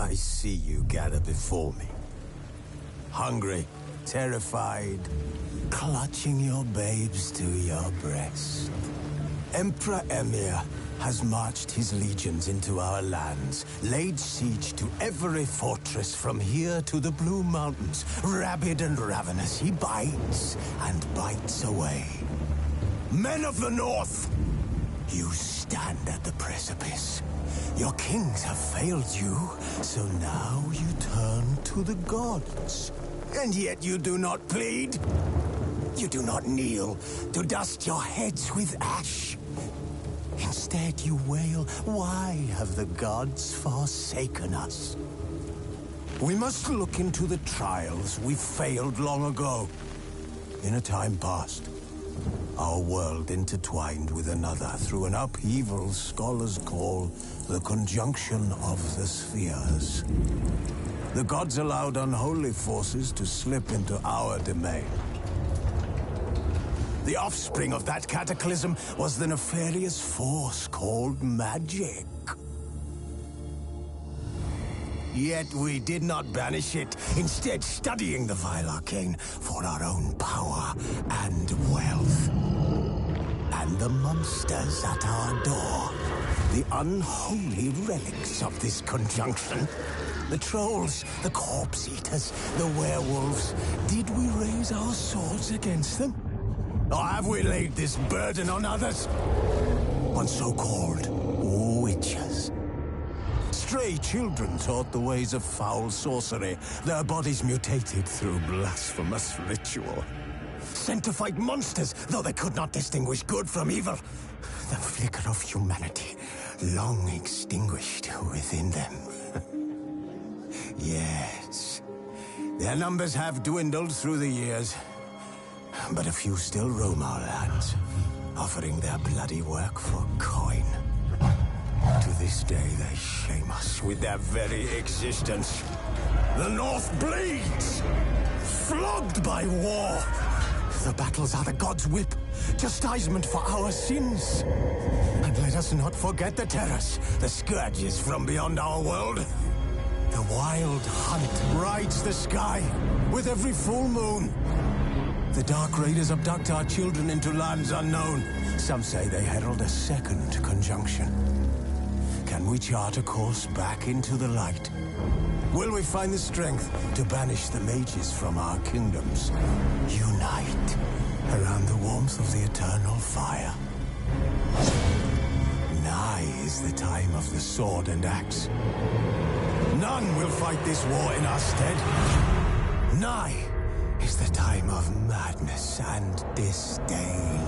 I see you gather before me. Hungry, terrified, clutching your babes to your breast. Emperor Emir has marched his legions into our lands, laid siege to every fortress from here to the Blue Mountains. Rabid and ravenous, he bites and bites away. Men of the North, you stand at the precipice. Your kings have failed you, so now you turn to the gods. And yet you do not plead. You do not kneel to dust your heads with ash. Instead you wail, why have the gods forsaken us? We must look into the trials we failed long ago. In a time past, our world intertwined with another through an upheaval scholars call the conjunction of the spheres. The gods allowed unholy forces to slip into our domain. The offspring of that cataclysm was the nefarious force called magic. Yet we did not banish it, instead studying the vile arcane for our own power and wealth. And the monsters at our door, the unholy relics of this conjunction. The trolls, the corpse-eaters, the werewolves. Did we raise our swords against them? Or have we laid this burden on others? On so-called witches. Stray children taught the ways of foul sorcery, their bodies mutated through blasphemous ritual. Sent to fight monsters, though they could not distinguish good from evil. The flicker of humanity, long extinguished within them. Yes, their numbers have dwindled through the years. But a few still roam our lands, offering their bloody work for coin. To this day, they shame us with their very existence. The North bleeds, flogged by war. The battles are the gods' whip, chastisement for our sins. And let us not forget the terrors, the scourges from beyond our world. The wild hunt rides the sky with every full moon. The Dark Raiders abduct our children into lands unknown. Some say they herald a second conjunction. Can we chart a course back into the light? Will we find the strength to banish the mages from our kingdoms? Unite around the warmth of the eternal fire. Nigh is the time of the sword and axe. None will fight this war in our stead. Nigh is the time of madness and disdain.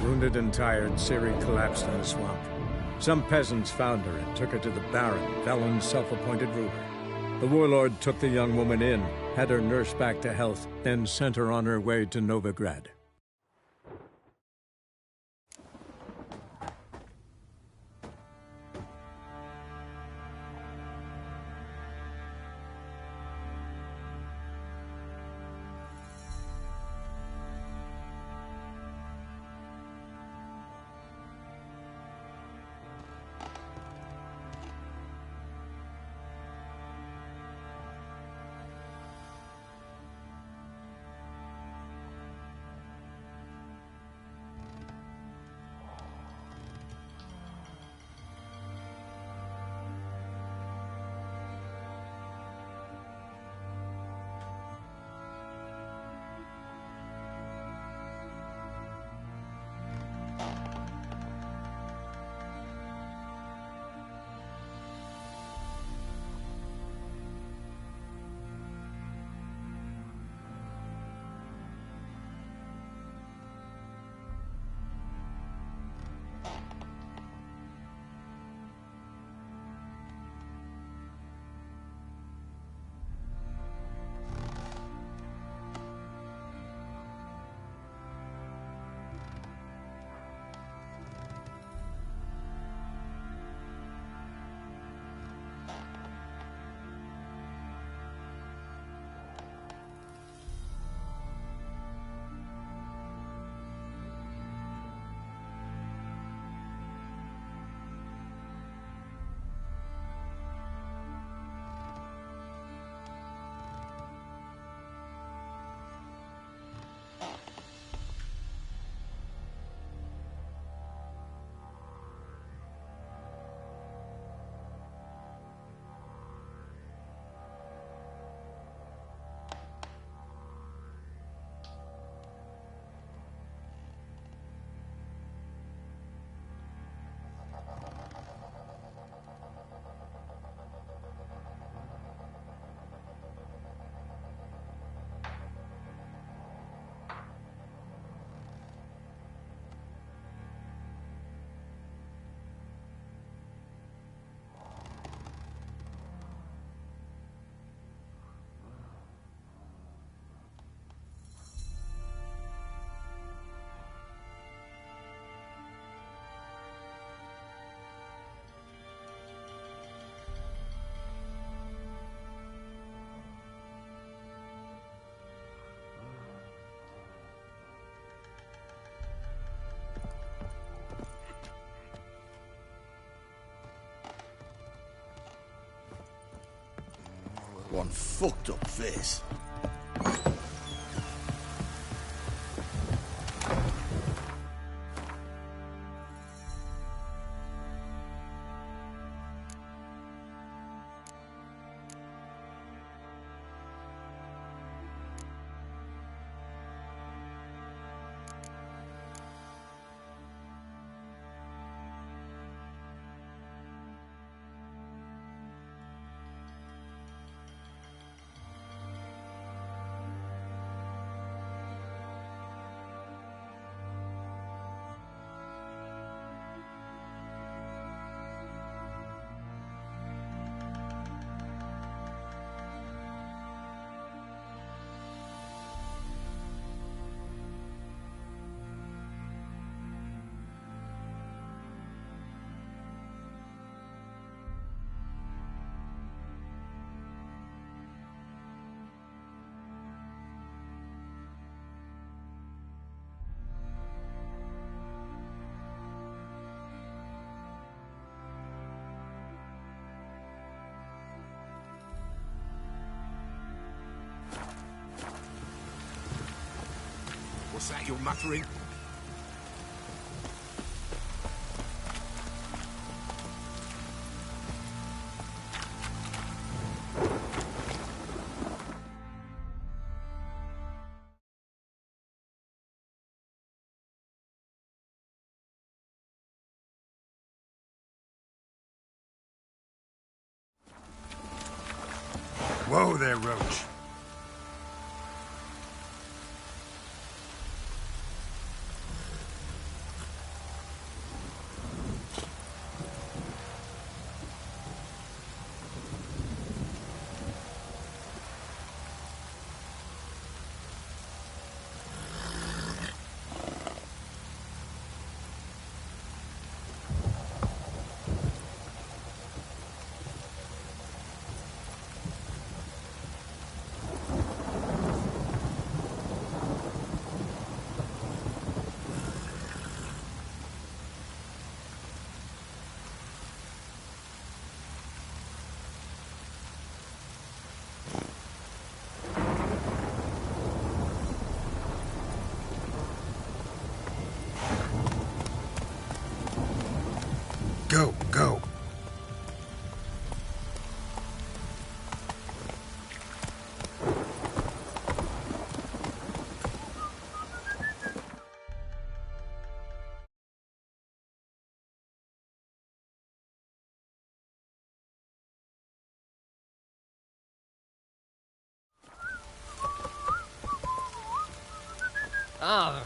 Wounded and tired, Ciri collapsed in the swamp. Some peasants found her and took her to the Baron, Velen's self-appointed ruler. The warlord took the young woman in, had her nursed back to health, then sent her on her way to Novigrad. One fucked up face. What's that you're muttering? Whoa there, Roach. Go, go. Ah.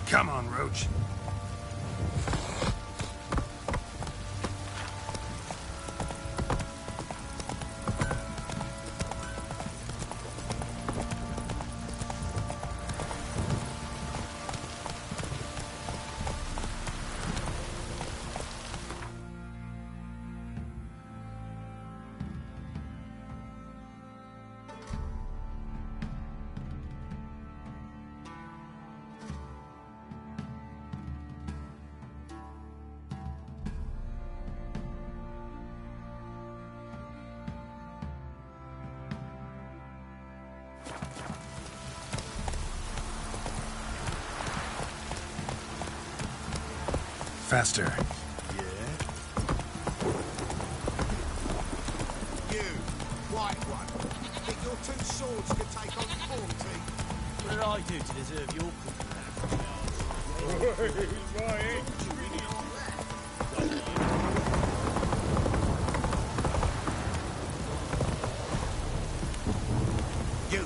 Come on, Roach. Faster. Yeah? You, white one. Think your two swords could take on 40? What did I do to deserve your cooking? You.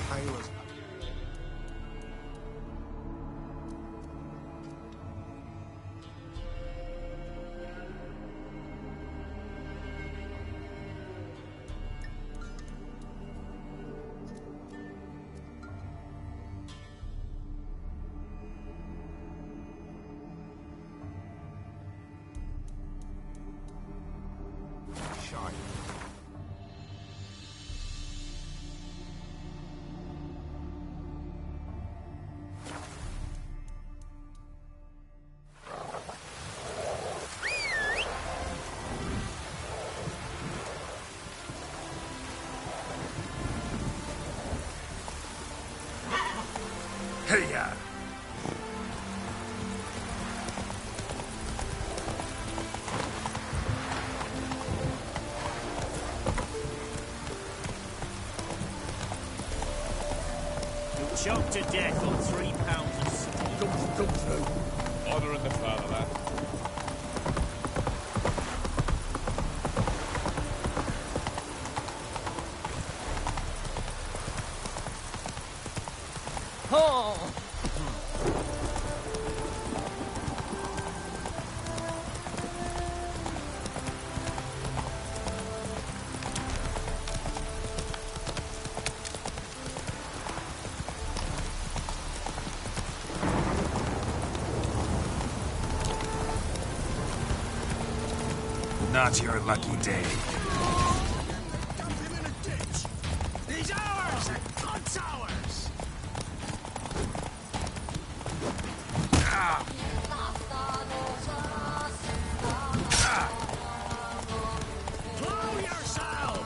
Pale as shite. Hey, ya. You'll choke to death on 3 pounds of salt. Come through. Honor in the fatherland. Oh. Not your lucky day. He's ours! God's ours! Blow yourself!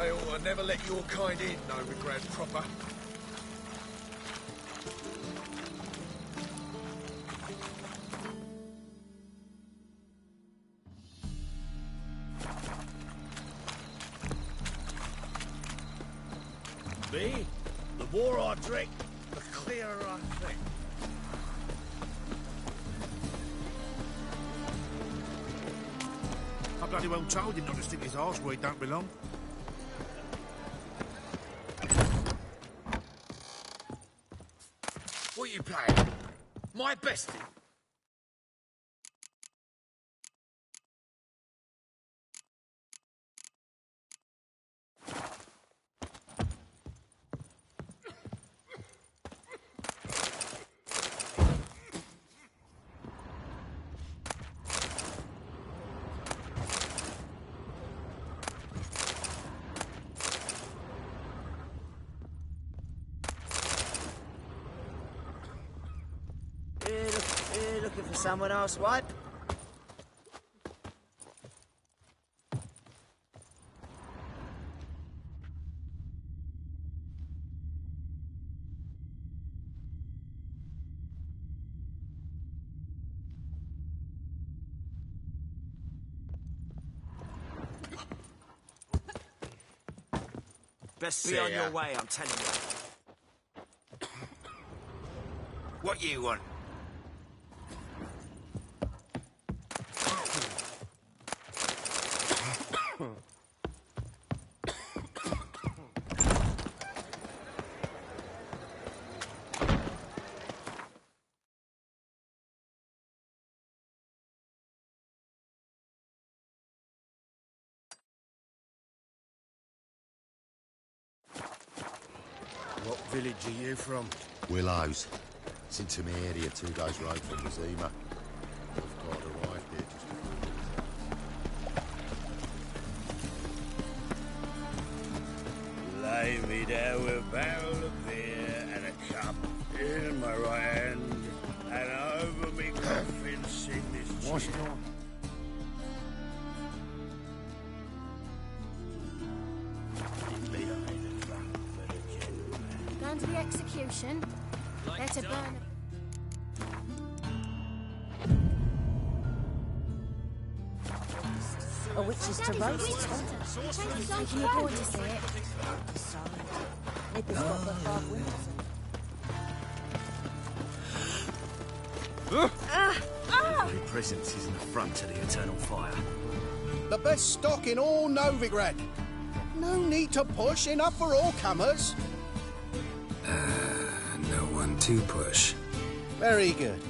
They ought to never let your kind in, Novigrad proper. Me? The more I drink, the clearer I think. I bloody well told him not to stick his arse where he don't belong. What are you playing? My bestie? You looking for someone else, wipe? Best be on your way, I'm telling you. What you want? What village are you from? Willows. It's into my area, 2 days' road from Zima. I've got arrived here just before. Lay me down with a barrel of beer and a cup in my right hand, and over me coffin sing this What's tune. wrong? Going to the execution? Better burn A witch is to roast. Taking your board to see it. Nippy's got the half winters. Every presence is an affront to the eternal fire. The best stock in all Novigrad. No need to push, enough for all comers. No one to push. Very good.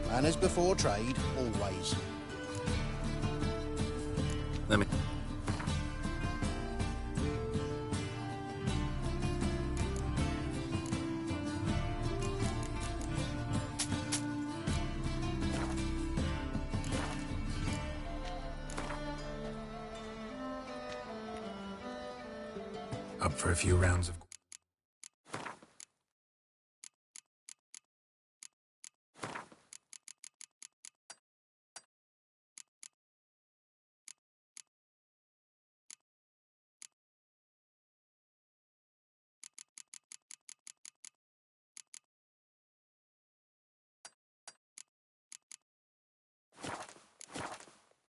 Manners before trade, always. Let me... Up for a few rounds of...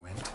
Went.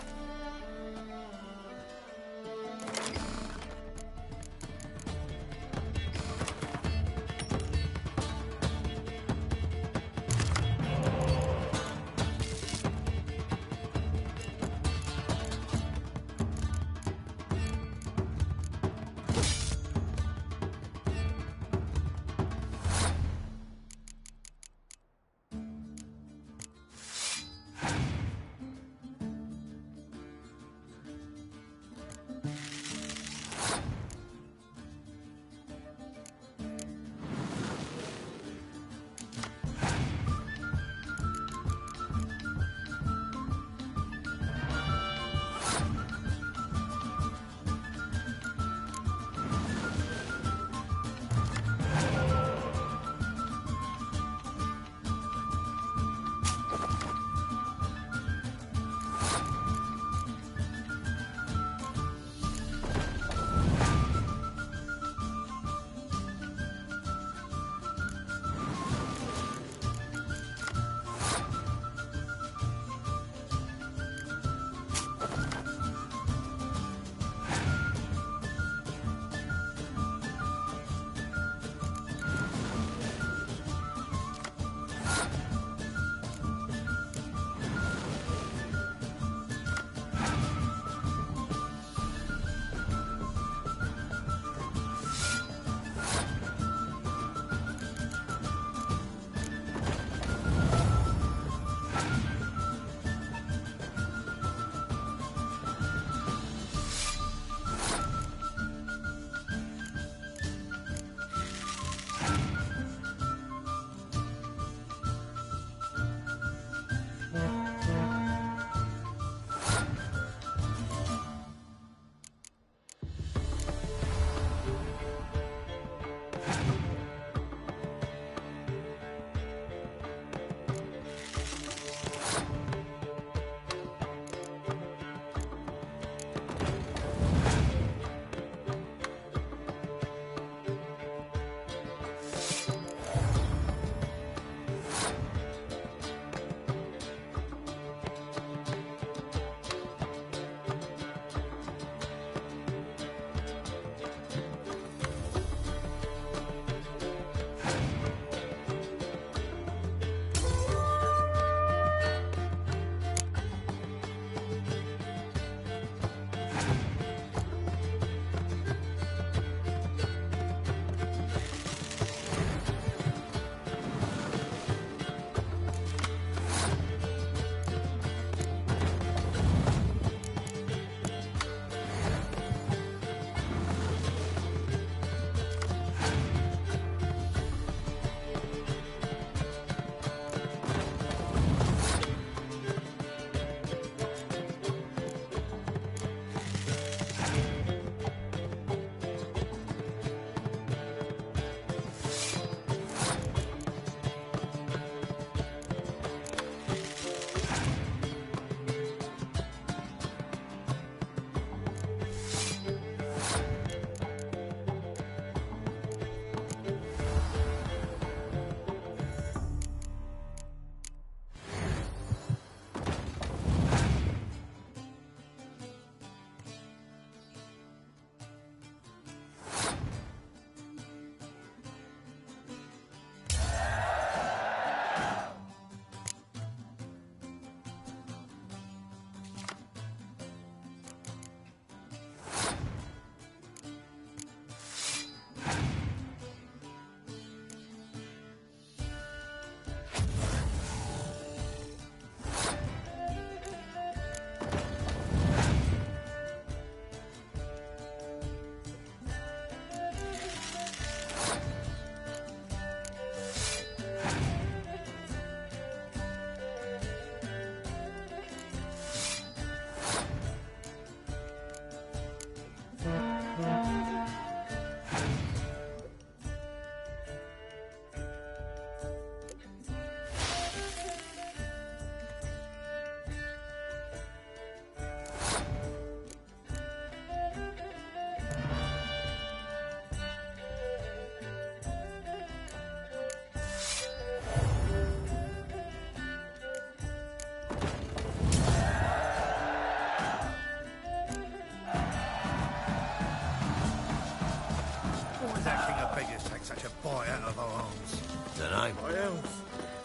bite out of our arms? Dunno. My health.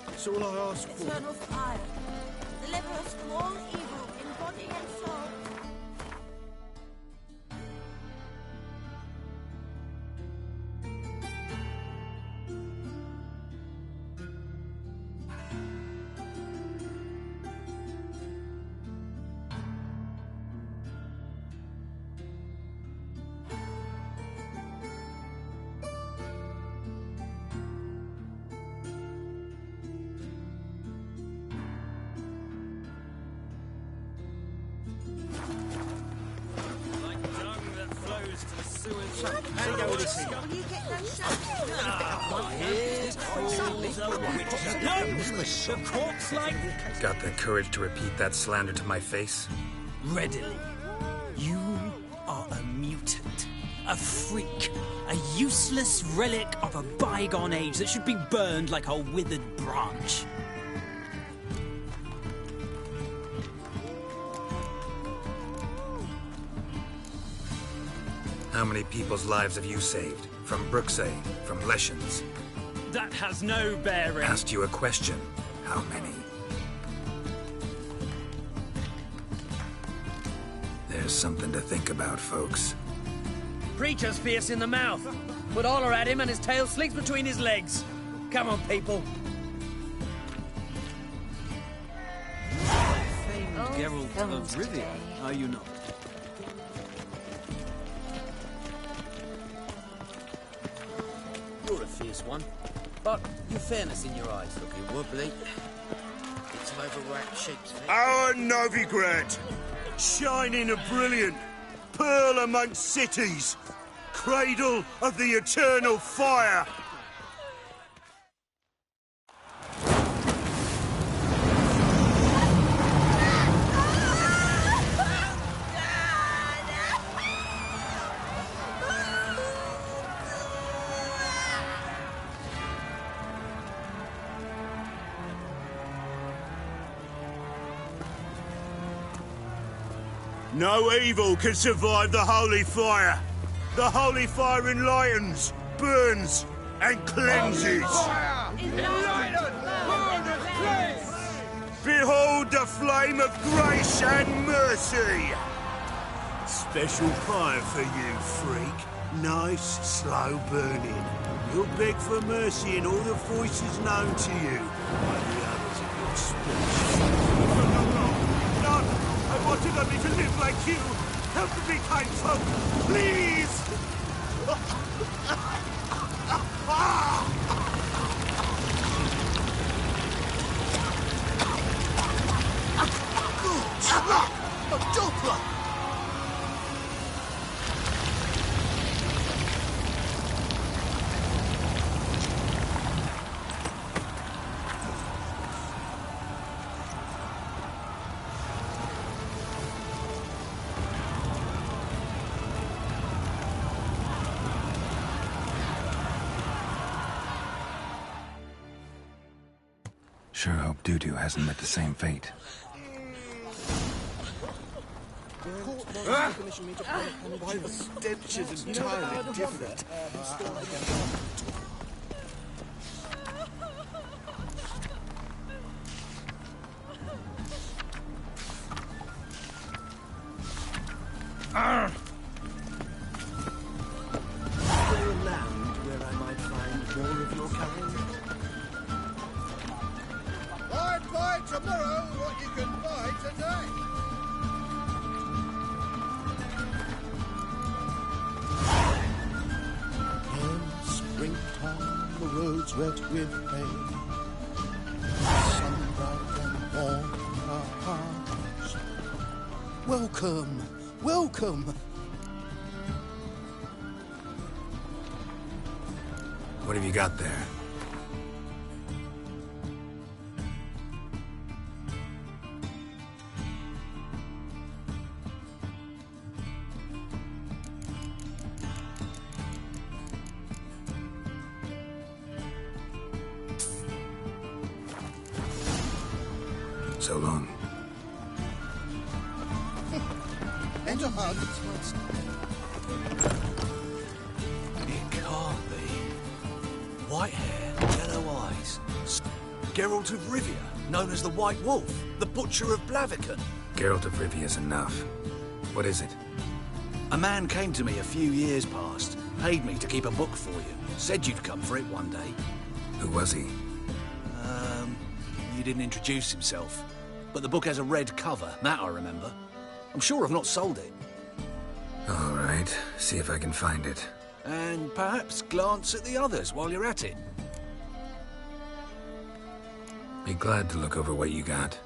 It's all I ask for. Eternal fire. Deliver us from all evil in body and soul. Got the courage to repeat that slander to my face? Readily. You are a mutant, a freak, a useless relic of a bygone age that should be burned like a withered branch. How many people's lives have you saved? From Brooksay, from Leshens? That has no bearing. Asked you a question. How many? There's something to think about, folks. Preacher's fierce in the mouth. Put Oller at him and his tail slinks between his legs. Come on, people. Famed Geralt of Rivia, are you not? You're a fierce one, but your fairness in your eyes looking wobbly. It's overwrapped sheep's feet. Our Novigrad, shining and brilliant, pearl amongst cities, cradle of the eternal fire. No evil can survive the holy fire. The holy fire enlightens, burns, and cleanses. Behold the flame of grace and mercy. Special fire for you, freak. Nice, slow burning. You'll beg for mercy in all the voices known to you by the others of your species. No! I wanted only to live like you. Help me, kind folk, please! A Doppler! Sure hope Dudu hasn't met the same fate. Why the stench is entirely different. Is there a land where I might find more of your kind? Buy tomorrow what you can buy today. In springtime, the roads wet with hay. Sunbright and warm in our hearts. Welcome, welcome. What have you got there? So long. And a hug. It can't be. White hair, yellow eyes. Geralt of Rivia, known as the White Wolf, the Butcher of Blaviken. Geralt of Rivia's enough. What is it? A man came to me a few years past, paid me to keep a book for you. Said you'd come for it one day. Who was he? He didn't introduce himself. But the book has a red cover, that I remember. I'm sure I've not sold it. All right, see if I can find it. And perhaps glance at the others while you're at it. Be glad to look over what you got.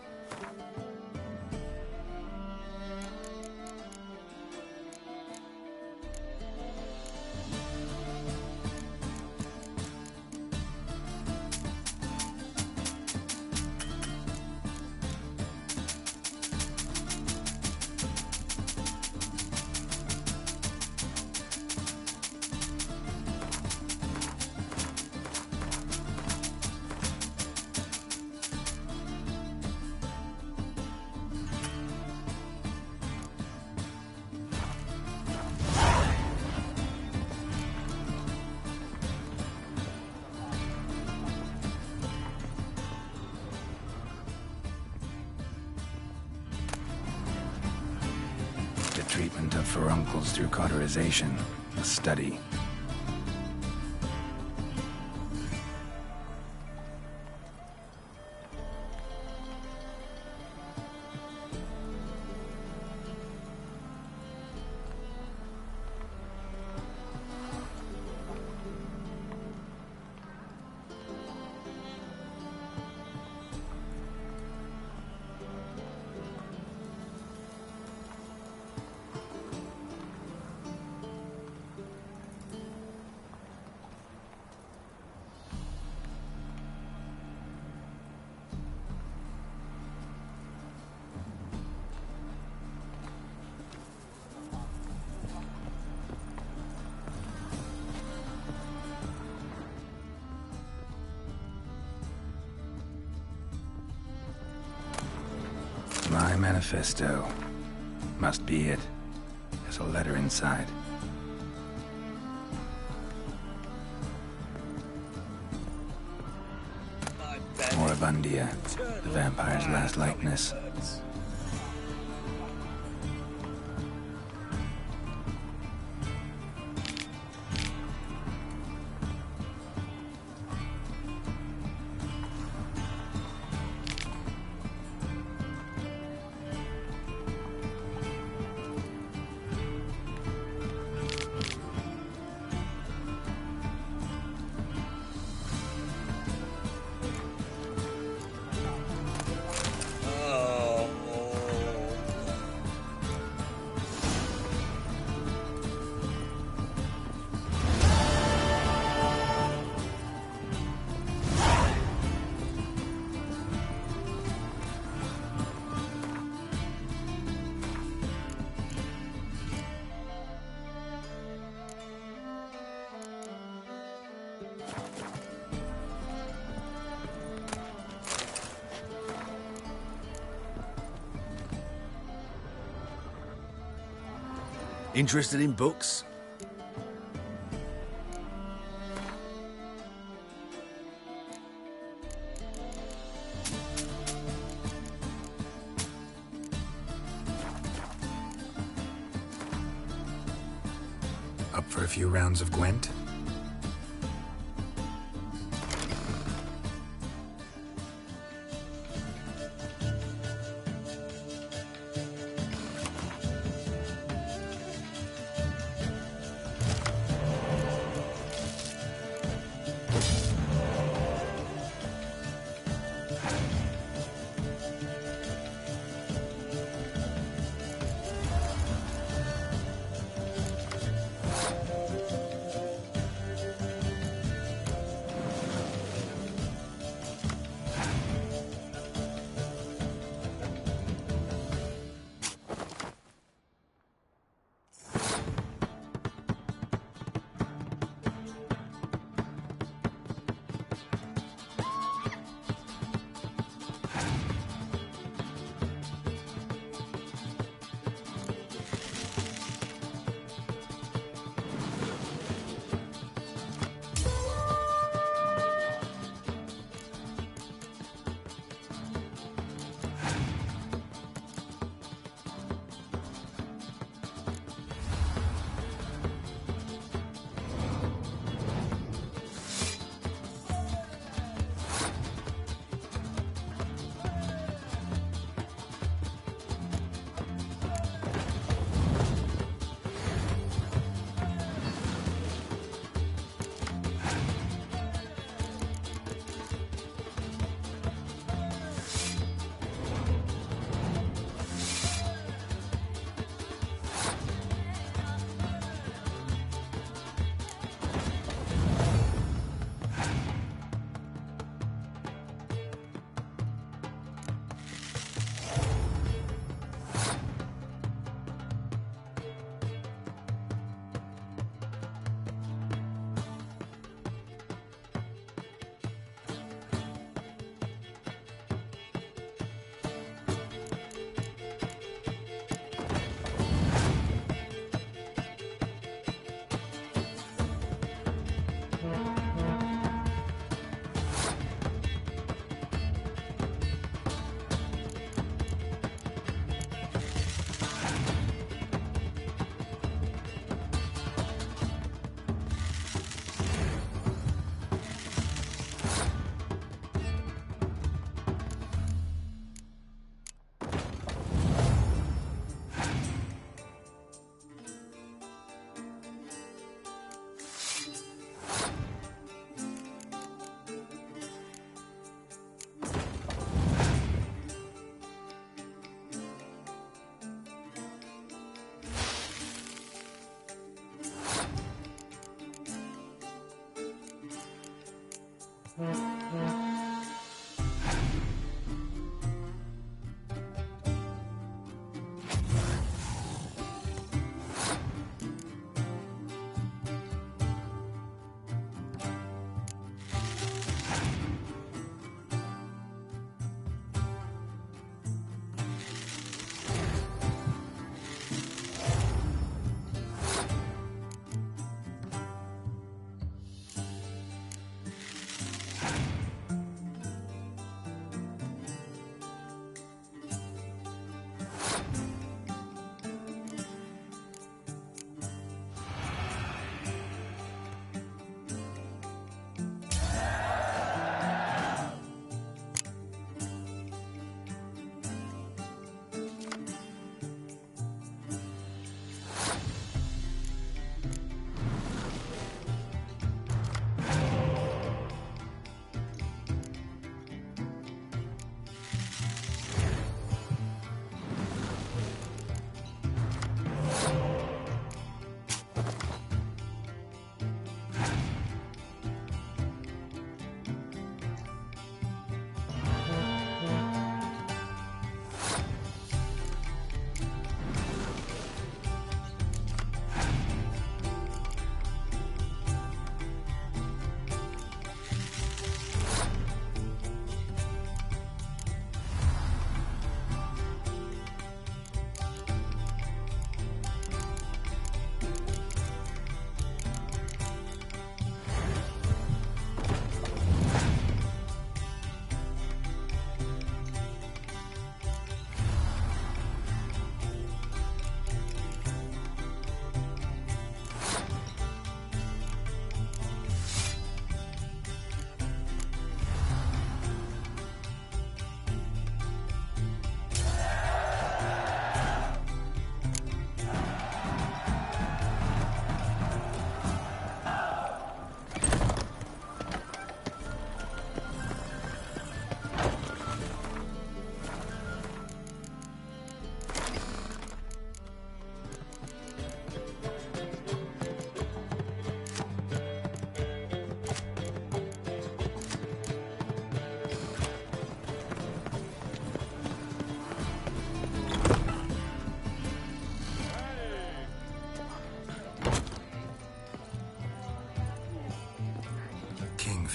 Treatment of furuncles through cauterization. A study. My manifesto. Must be it. There's a letter inside. Moribundia, the vampire's last likeness. Interested in books? Up for a few rounds of Gwent?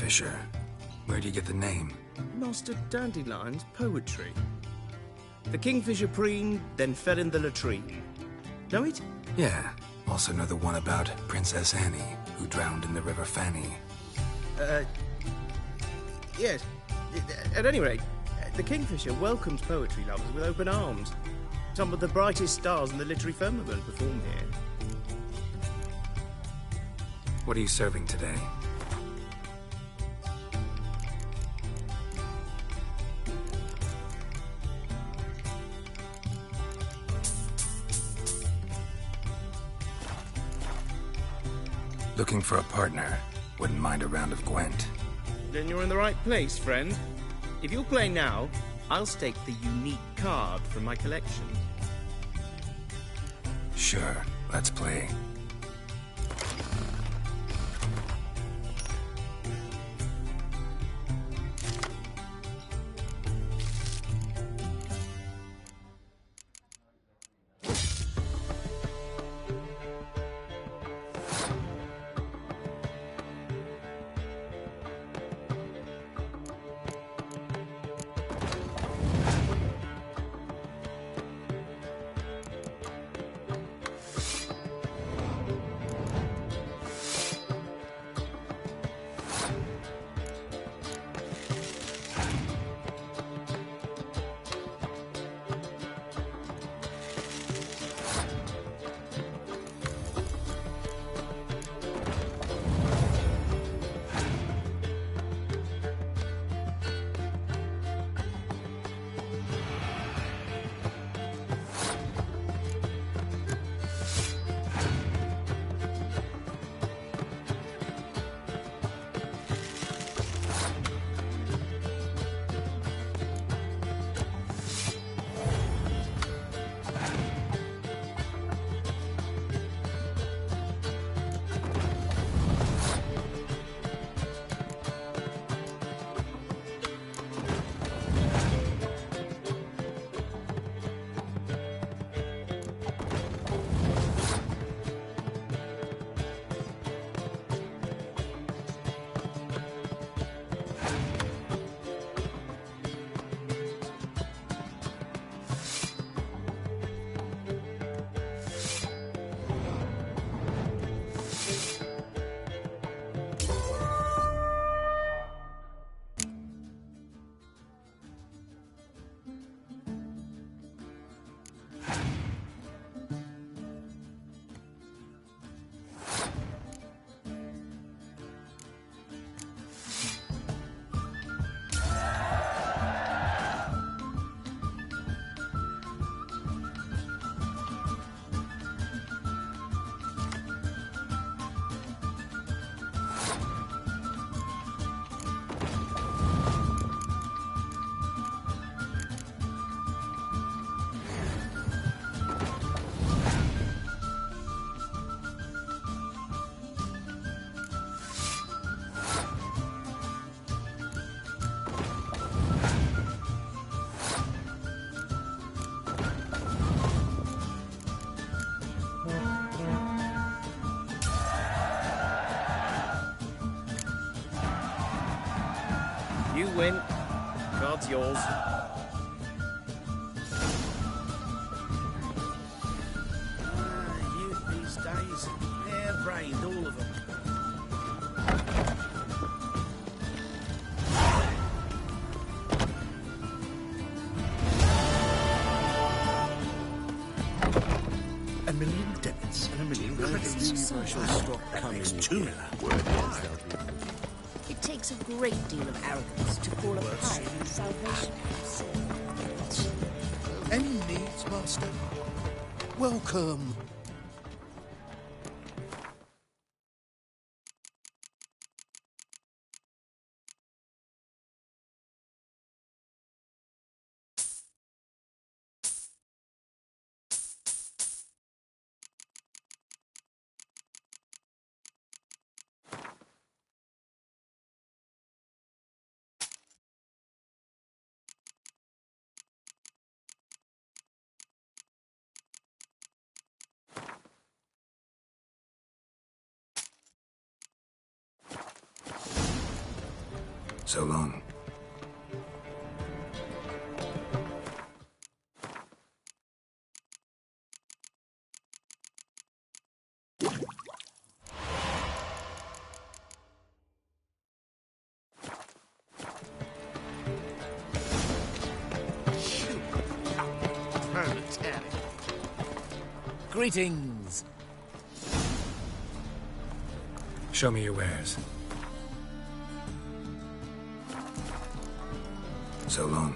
Kingfisher. Where'd you get the name? Master Dandelion's poetry. The kingfisher preened, then fell in the latrine. Know it? Yeah. Also know the one about Princess Annie, who drowned in the River Fanny. Yes. At any rate, the kingfisher welcomes poetry lovers with open arms. Some of the brightest stars in the literary firmament perform here. What are you serving today? Looking for a partner. Wouldn't mind a round of Gwent. Then you're in the right place, friend. If you'll play now, I'll stake the unique card from my collection. Sure, let's play. You win. Card's yours. Youth these days, hair-brained, all of them. A million debits and a million credits. That makes 2 million. It takes a great deal of arrogance to call a pirate salvation. Any needs, Master? Welcome. So long. Greetings. Show me your wares. So long.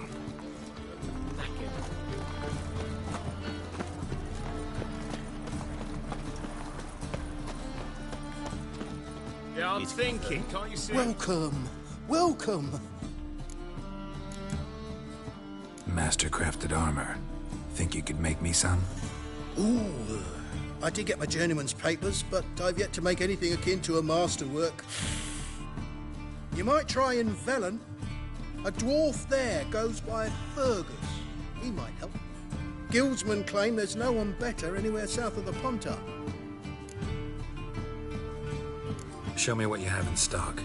Yeah, I'm thinking, can't you see? Welcome. Welcome. Master-crafted armor. Think you could make me some? Ooh, I did get my journeyman's papers, but I've yet to make anything akin to a masterwork. You might try in Velen. A dwarf there goes by Fergus. He might help. Guildsmen claim there's no one better anywhere south of the Pontar. Show me what you have in stock.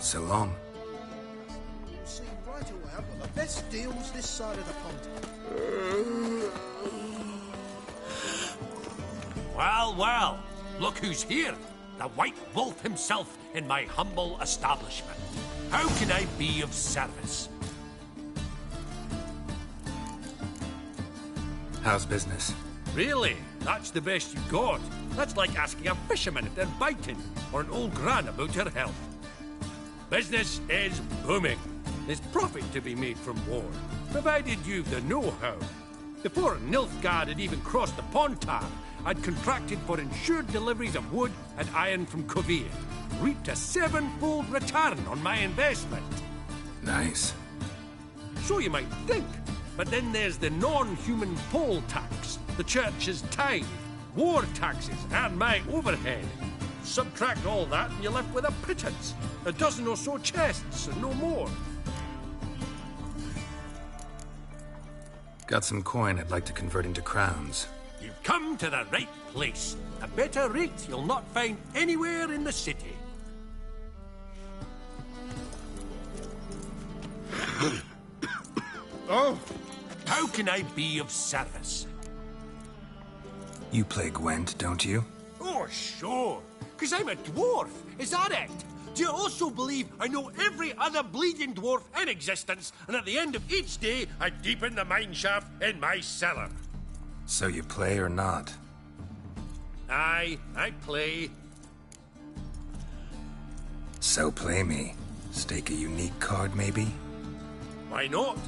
So long. You'll see right away I've got the best deals this side of the Pontar. Well, well, look who's here. The White Wolf himself in my humble establishment. How can I be of service? How's business? Really? That's the best you got? That's like asking a fisherman if they're biting, or an old gran about her health. Business is booming. There's profit to be made from war, provided you've the know-how. Before Nilfgaard had even crossed the Pontar, I'd contracted for insured deliveries of wood and iron from Kovir, reaped a 7-fold return on my investment. Nice. So you might think, but then there's the non-human poll tax, the church's tithe, war taxes, and my overhead. Subtract all that and you're left with a pittance. A dozen or so chests and no more. Got some coin I'd like to convert into crowns. You've come to the right place. A better rate you'll not find anywhere in the city. Oh! How can I be of service? You play Gwent, don't you? Oh, sure. Because I'm a dwarf. Is that it? Do you also believe I know every other bleeding dwarf in existence, and at the end of each day, I deepen the mine shaft in my cellar? So you play or not? Aye, I play. So play me. Stake a unique card, maybe? Why not?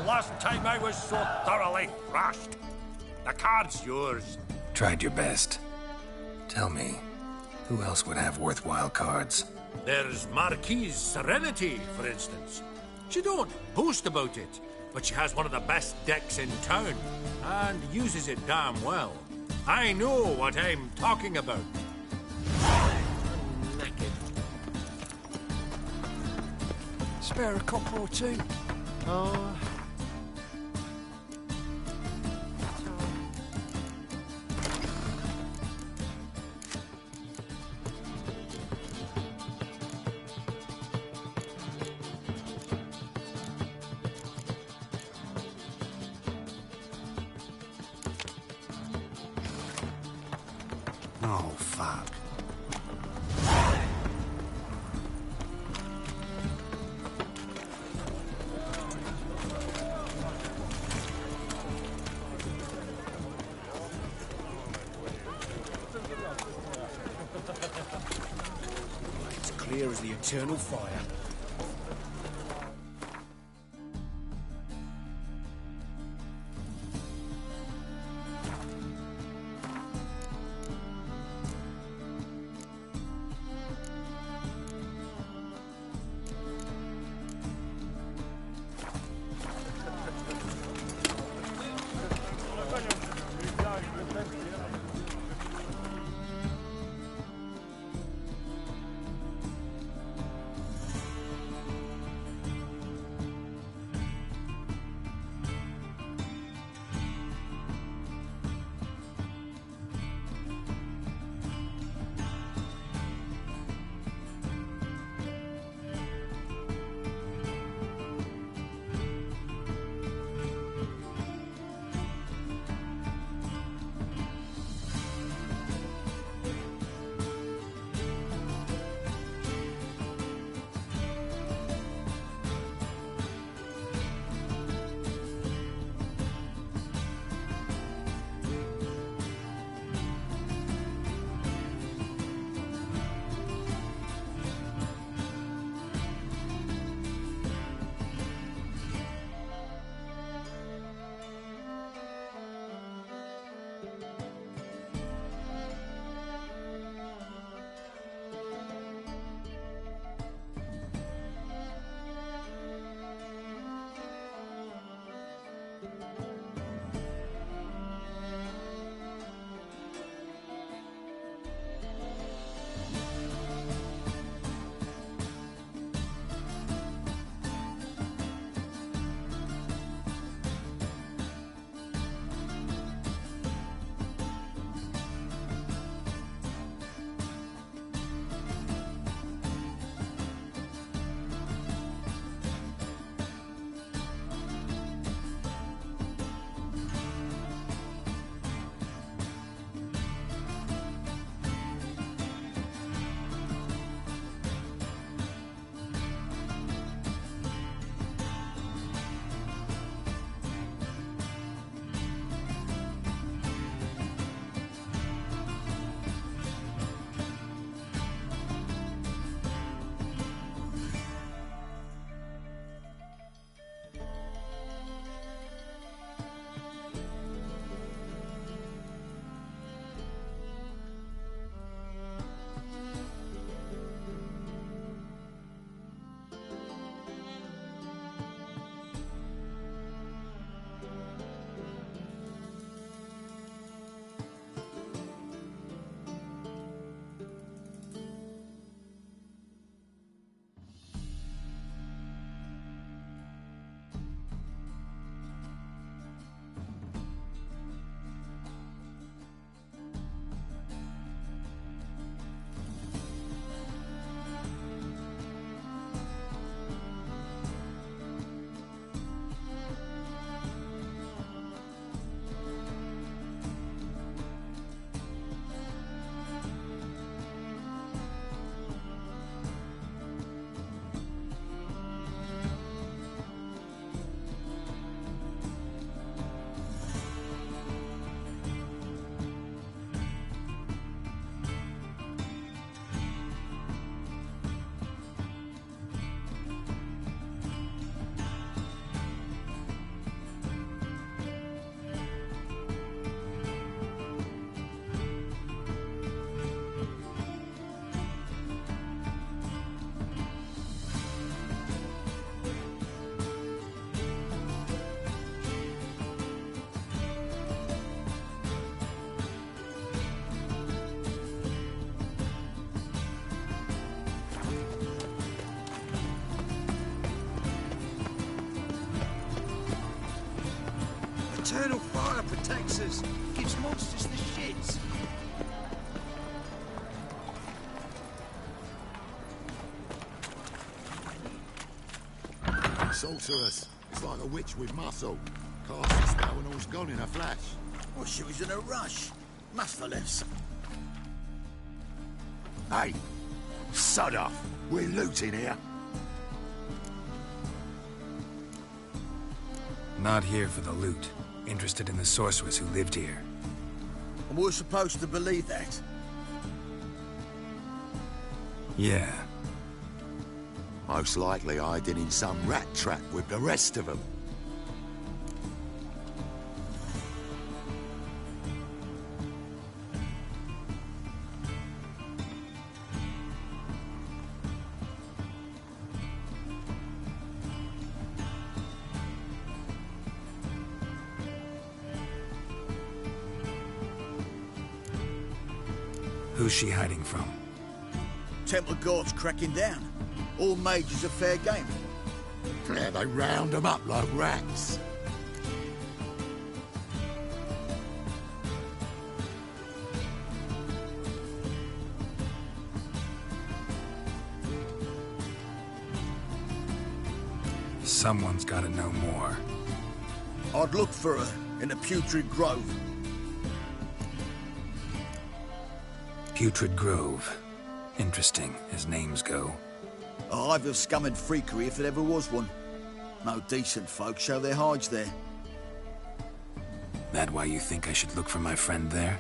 last time I was so thoroughly thrashed. The card's yours. Tried your best. Tell me, who else would have worthwhile cards? There's Marquise Serenity, for instance. She don't boast about it, but she has one of the best decks in town, and uses it damn well. I know what I'm talking about. Spare a copper or two? Oh. Oh, fuck. It's clear as the eternal fire. eternal fire protects us. Gives monsters the shits. Sorceress. It's like a witch with muscle. Casts a spell and all's gone in a flash. Well, she was in a rush. Must for less. Hey, sod off. We're looting here. Not here for the loot. Interested in the sorceress who lived here. And we're supposed to believe that? Yeah. Most likely hiding in some rat trap with the rest of them. Who's she hiding from? Temple guards cracking down. All mages are fair game. Yeah, they round them up like rats. Someone's gotta know more. I'd look for her in the Putrid Grove. Putrid Grove. Interesting, as names go. A hive of scum and freakery if there ever was one. No decent folk show their hides there. That why you think I should look for my friend there?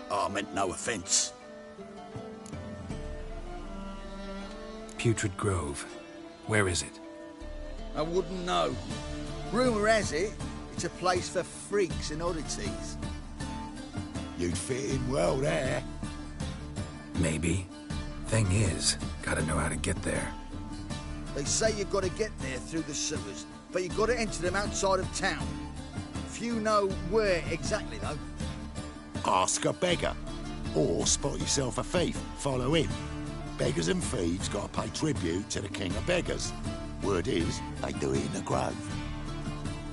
I meant no offence. Putrid Grove. Where is it? I wouldn't know. Rumour has it, it's a place for freaks and oddities. You'd fit in well there. Maybe. Thing is, gotta know how to get there. They say you've got to get there through the sewers, but you've got to enter them outside of town. Few know where exactly, though. Ask a beggar. Or spot yourself a thief. Follow him. Beggars and thieves gotta pay tribute to the king of beggars. Word is, they do it in the grove.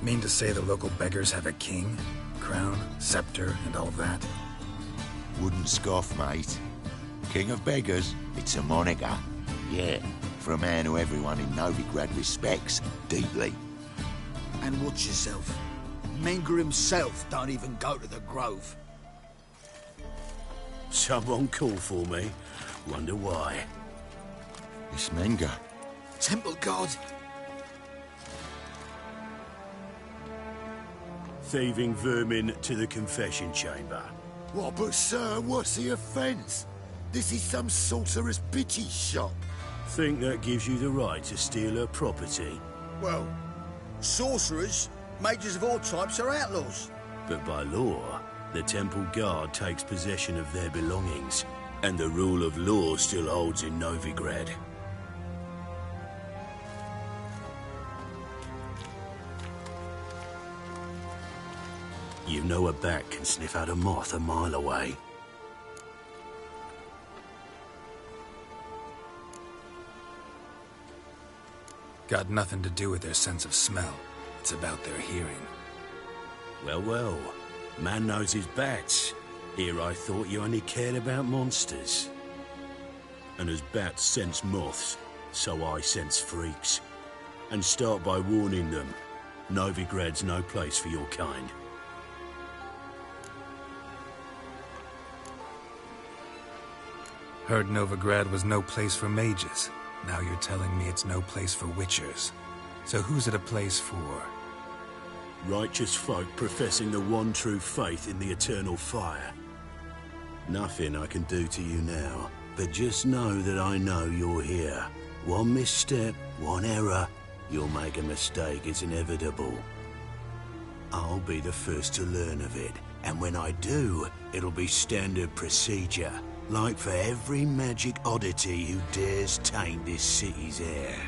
Mean to say the local beggars have a king? Crown, scepter, and all that? Wouldn't scoff, mate. King of beggars, it's a moniker. Yeah, for a man who everyone in Novigrad respects deeply. And watch yourself. Menger himself don't even go to the grove. Someone call for me. Wonder why. It's Menger. Temple guard. Thieving vermin to the confession chamber. What, but sir, what's the offence? This is some sorcerer's bitchy shop. Think that gives you the right to steal her property? Well, sorcerers, mages of all types are outlaws. But by law, the temple guard takes possession of their belongings, and the rule of law still holds in Novigrad. You know a bat can sniff out a moth a mile away. Got nothing to do with their sense of smell. It's about their hearing. Well, well. Man knows his bats. Here I thought you only cared about monsters. And as bats sense moths, so I sense freaks. And start by warning them. Novigrad's no place for your kind. Heard Novigrad was no place for mages. Now you're telling me it's no place for witchers. So who's it a place for? Righteous folk professing the one true faith in the eternal fire. Nothing I can do to you now, but just know that I know you're here. One misstep, one error, you'll make a mistake, it's inevitable. I'll be the first to learn of it, and when I do, it'll be standard procedure. Like for every magic oddity who dares taint this city's air.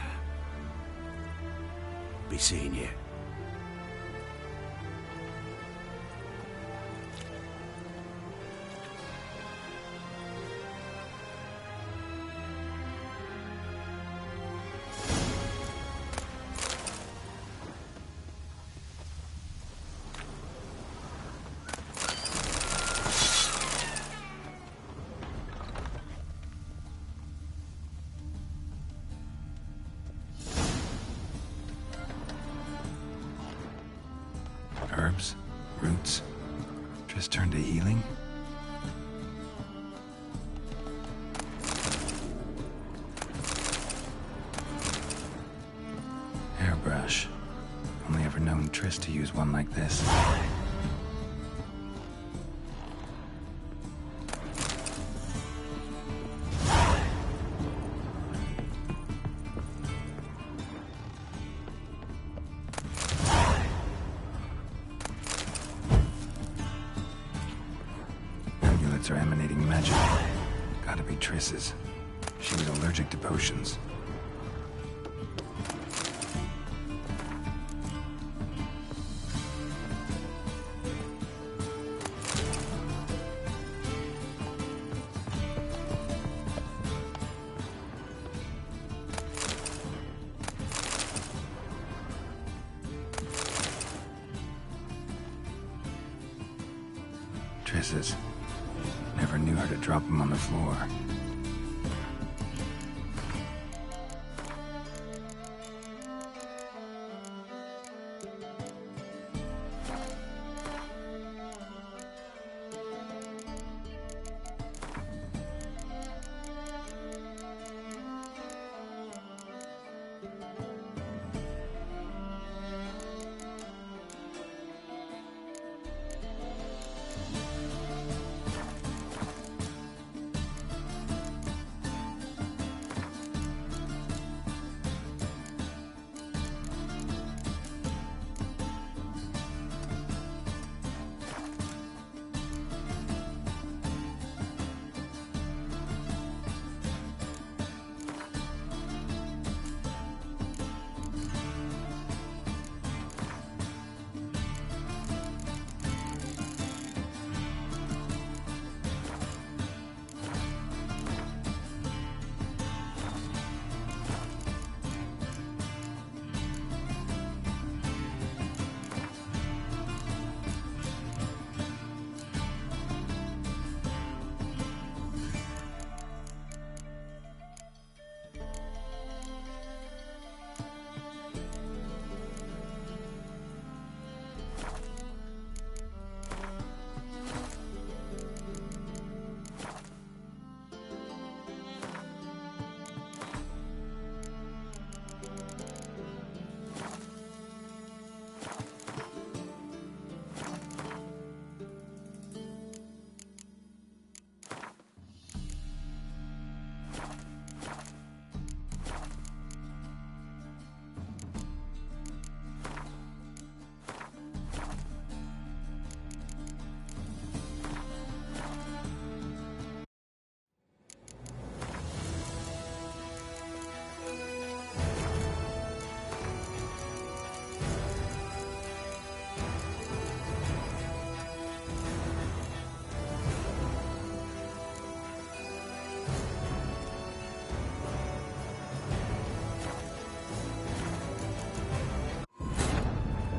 Be seeing you. roots. Just turned to healing? Hairbrush. Only ever known Triss to use one like this. Amulets are emanating magic. Gotta be Triss's. She was allergic to potions. Triss's. Never knew her to drop them on the floor.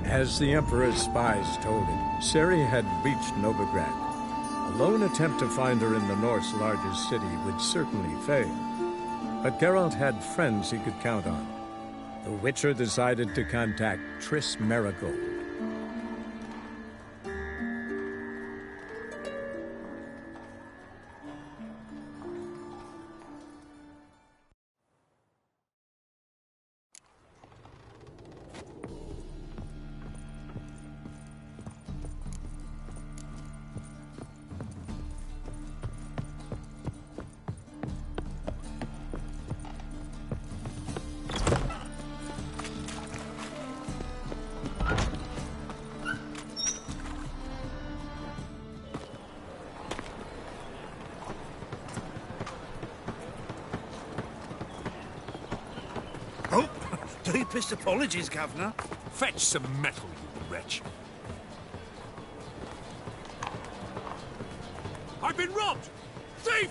As the Emperor's spies told him, Ciri had reached Novigrad. A lone attempt to find her in the North's largest city would certainly fail. But Geralt had friends he could count on. The Witcher decided to contact Triss Merigold. Deepest apologies, Governor. Fetch some metal, you wretch. I've been robbed! Thief!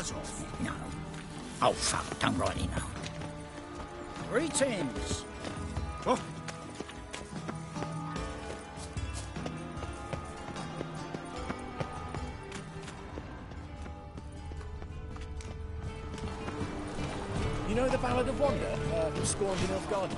buzz off. No. Oh, fuck, don't rightly know. Greetings. Oh. You know the Ballad of Wanda, who scorned in Elf Garden?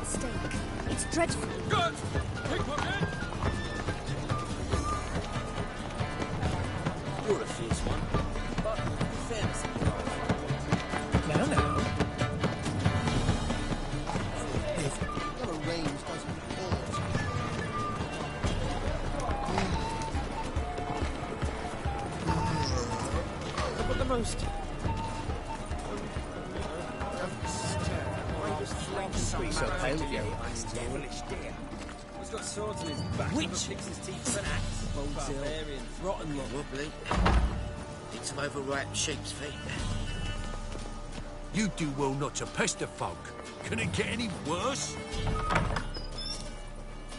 Steak. It's dreadful. Good! Pickpocket! You're a fierce one, but in fairness, Now. Got a range, doesn't it? I've got the most... Sweet so pale, devilish dear. He's got swords in his back. Which? Picks his teeth with an axe. Barbarian. Rotten lot. Wobbly. Need some overripe sheep's feet. You do well not to pester folk. Can it get any worse?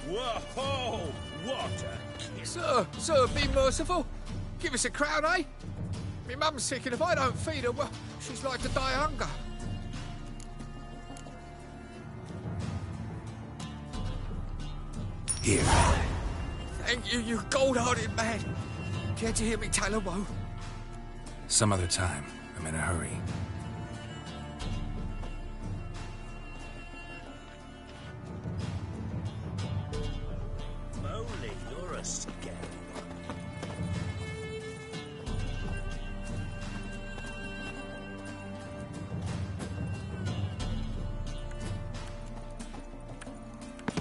Whoa! What a kiss. Sir, be merciful. Give us a crown, eh? Me mum's sick, and if I don't feed her, well, she's like to die of hunger. Here. Thank you, you gold-hearted man. Care to hear me tell a woe? Some other time. I'm in a hurry. Moly, you're a scary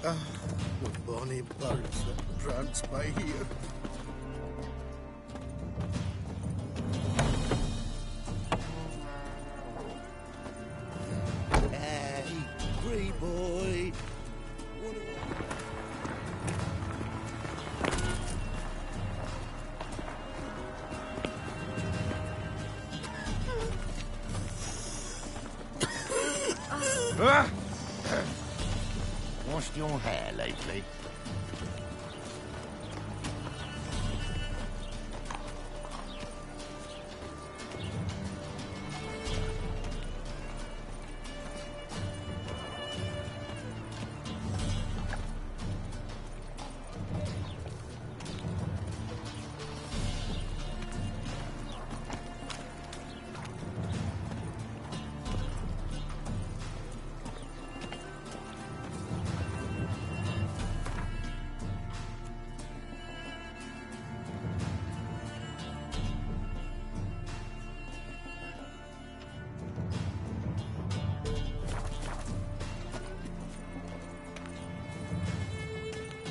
Ah, the bonny birds that prance by here. Hey, free boy. Washed your hair lately?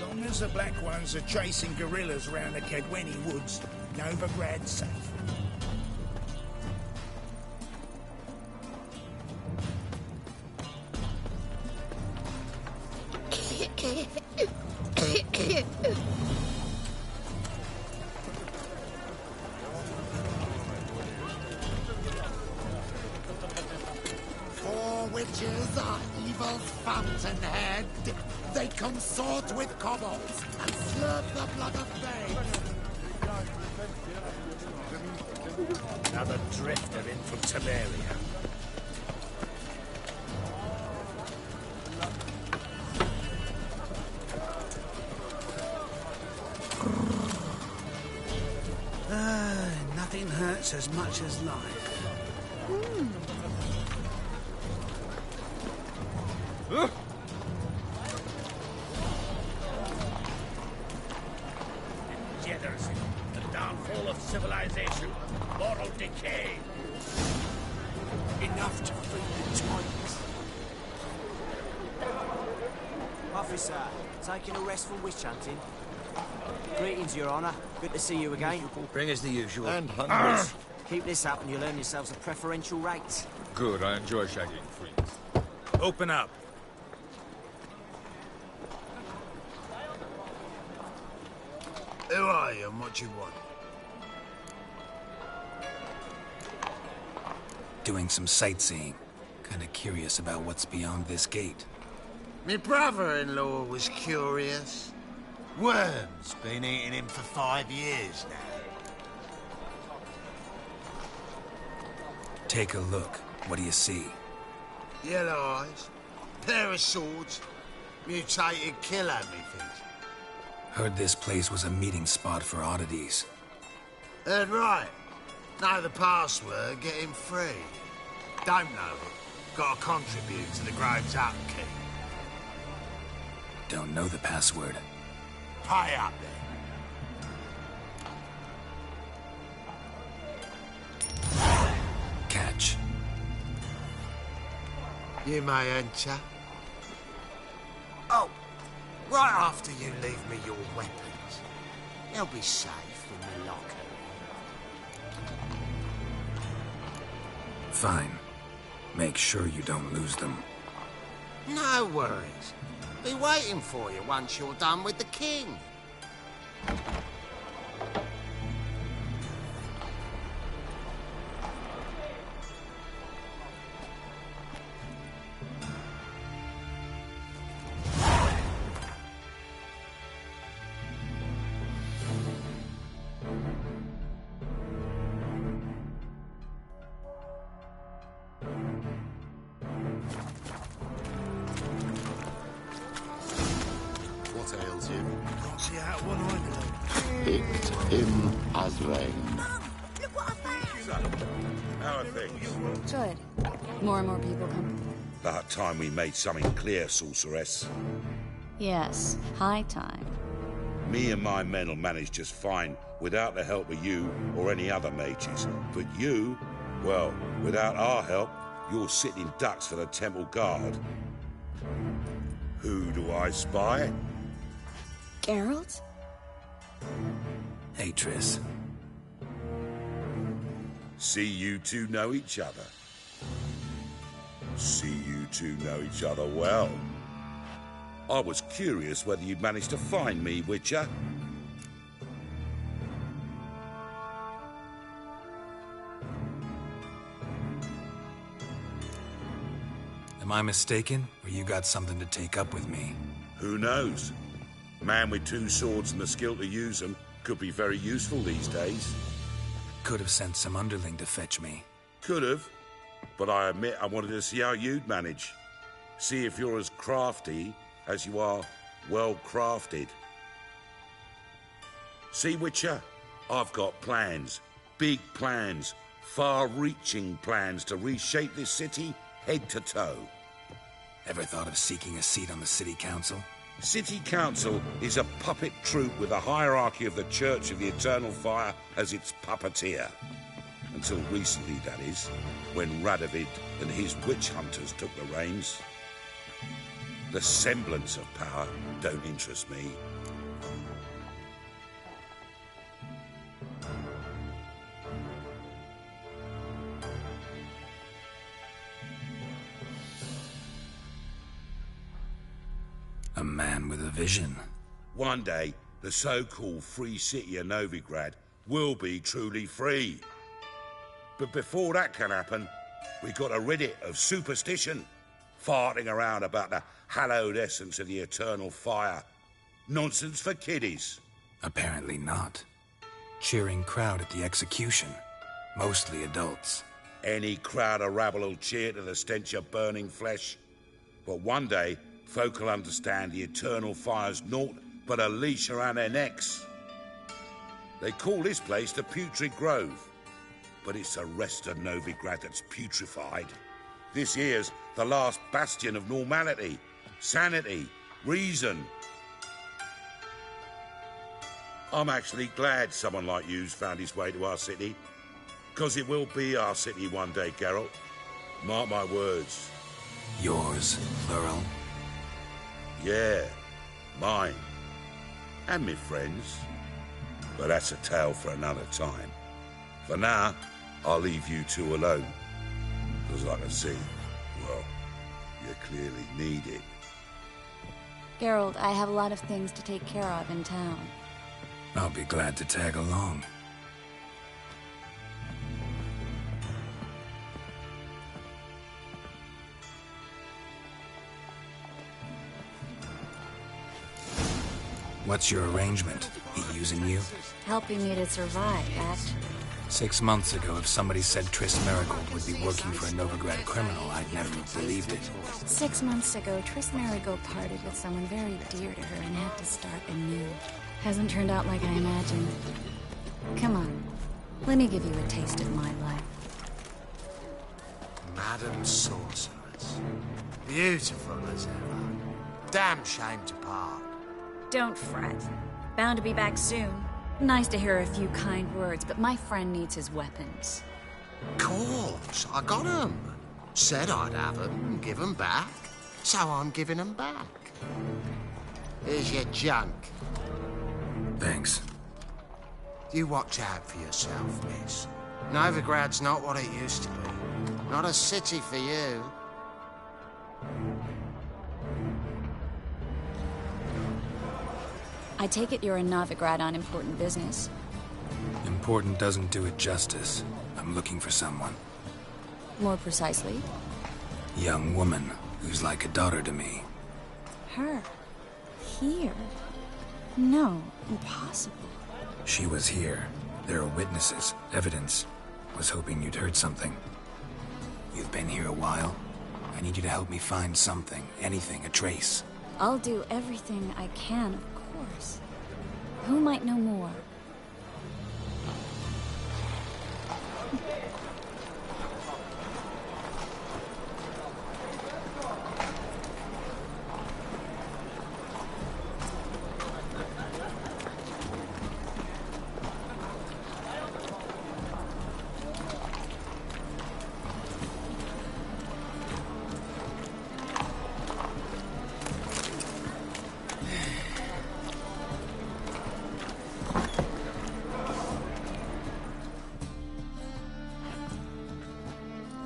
Long as the Black Ones are chasing guerrillas around the Kedweni woods, Novigrad's safe. Four witches are evil's fountainhead. They consort with kobolds and slurp the blood of babes. Another drifter in from Temeria. Nothing hurts as much as life. Degeneracy, the downfall of civilization, moral decay. Enough to free the Titans. Officer, taking a rest from witch hunting. Greetings, Your Honour. Good to see you again. Bring us the usual. And hundreds. Keep this up and you'll earn yourselves a preferential rate. Good, I enjoy shagging freaks. Open up. Who are you and what you want? Doing some sightseeing. Kinda curious about what's beyond this gate. My brother-in-law was curious. Worms been eating him for 5 years now. Take a look. What do you see? Yellow eyes, pair of swords, mutated killer, methinks. Heard this place was a meeting spot for oddities. Heard right. Know the password, get him free. Don't know it. Gotta contribute to the Grove's upkeep. Don't know the password. Pay up then. Catch. You may enter. Oh, right after you leave me your weapons. They'll be safe in the locker. Fine. Make sure you don't lose them. No worries. Be waiting for you once you're done with the king. What ails you? Can't see out one eye. Picked him as rain. Look what I found! How are things? Good. More and more people come. About time we made something clear, sorceress. Yes, high time. Me and my men will manage just fine without the help of you or any other mages. But you, well, without our help, you're sitting ducks for the temple guard. Who do I spy? Geralt? Hey, Triss. See you two know each other. See you two know each other well. I was curious whether you'd managed to find me, Witcher. Am I mistaken, or you got something to take up with me? Who knows? A man with 2 swords and the skill to use them could be very useful these days. Could have sent some underling to fetch me. Could have, but I admit I wanted to see how you'd manage. See if you're as crafty as you are well crafted. See, Witcher, I've got plans. Big plans. Far-reaching plans to reshape this city head to toe. Ever thought of seeking a seat on the city council? City Council is a puppet troupe with a hierarchy of the Church of the Eternal Fire as its puppeteer. Until recently, that is, when Radovid and his witch hunters took the reins. The semblance of power don't interest me. A man with a vision. One day, the so-called free city of Novigrad will be truly free. But before that can happen, we got to rid it of superstition, farting around about the hallowed essence of the eternal fire. Nonsense for kiddies. Apparently not. Cheering crowd at the execution. Mostly adults. Any crowd of rabble will cheer to the stench of burning flesh. But one day, folk will understand the eternal fire's naught but a leash around their necks. They call this place the Putrid Grove, but it's the rest of Novigrad that's putrefied. This here's the last bastion of normality, sanity, reason. I'm actually glad someone like you's found his way to our city, because it will be our city one day, Geralt. Mark my words. Yours, plural? Yeah, mine. And me friends. But that's a tale for another time. For now, I'll leave you two alone. Because I can see, well, you clearly need it. Geralt, I have a lot of things to take care of in town. I'll be glad to tag along. What's your arrangement? He using you? Helping me to survive, actually. 6 months ago, if somebody said Triss Merigold would be working for a Novigrad criminal, I'd never have believed it. 6 months ago, Triss Merigold parted with someone very dear to her and had to start anew. Hasn't turned out like I imagined. Come on, let me give you a taste of my life. Madam Sorceress. Beautiful as ever. Damn shame to part. Don't fret. Bound to be back soon. Nice to hear a few kind words, but my friend needs his weapons. Course, I got 'em. Said I'd have 'em and give 'em back. So I'm giving 'em back. Here's your junk. Thanks. You watch out for yourself, miss. Novigrad's not what it used to be. Not a city for you. I take it you're a Novigrad on important business. Important doesn't do it justice. I'm looking for someone. More precisely? Young woman who's like a daughter to me. Her? Here? No, impossible. She was here. There are witnesses, evidence. Was hoping you'd heard something. You've been here a while. I need you to help me find something, anything, a trace. I'll do everything I can, of course. Who might know more?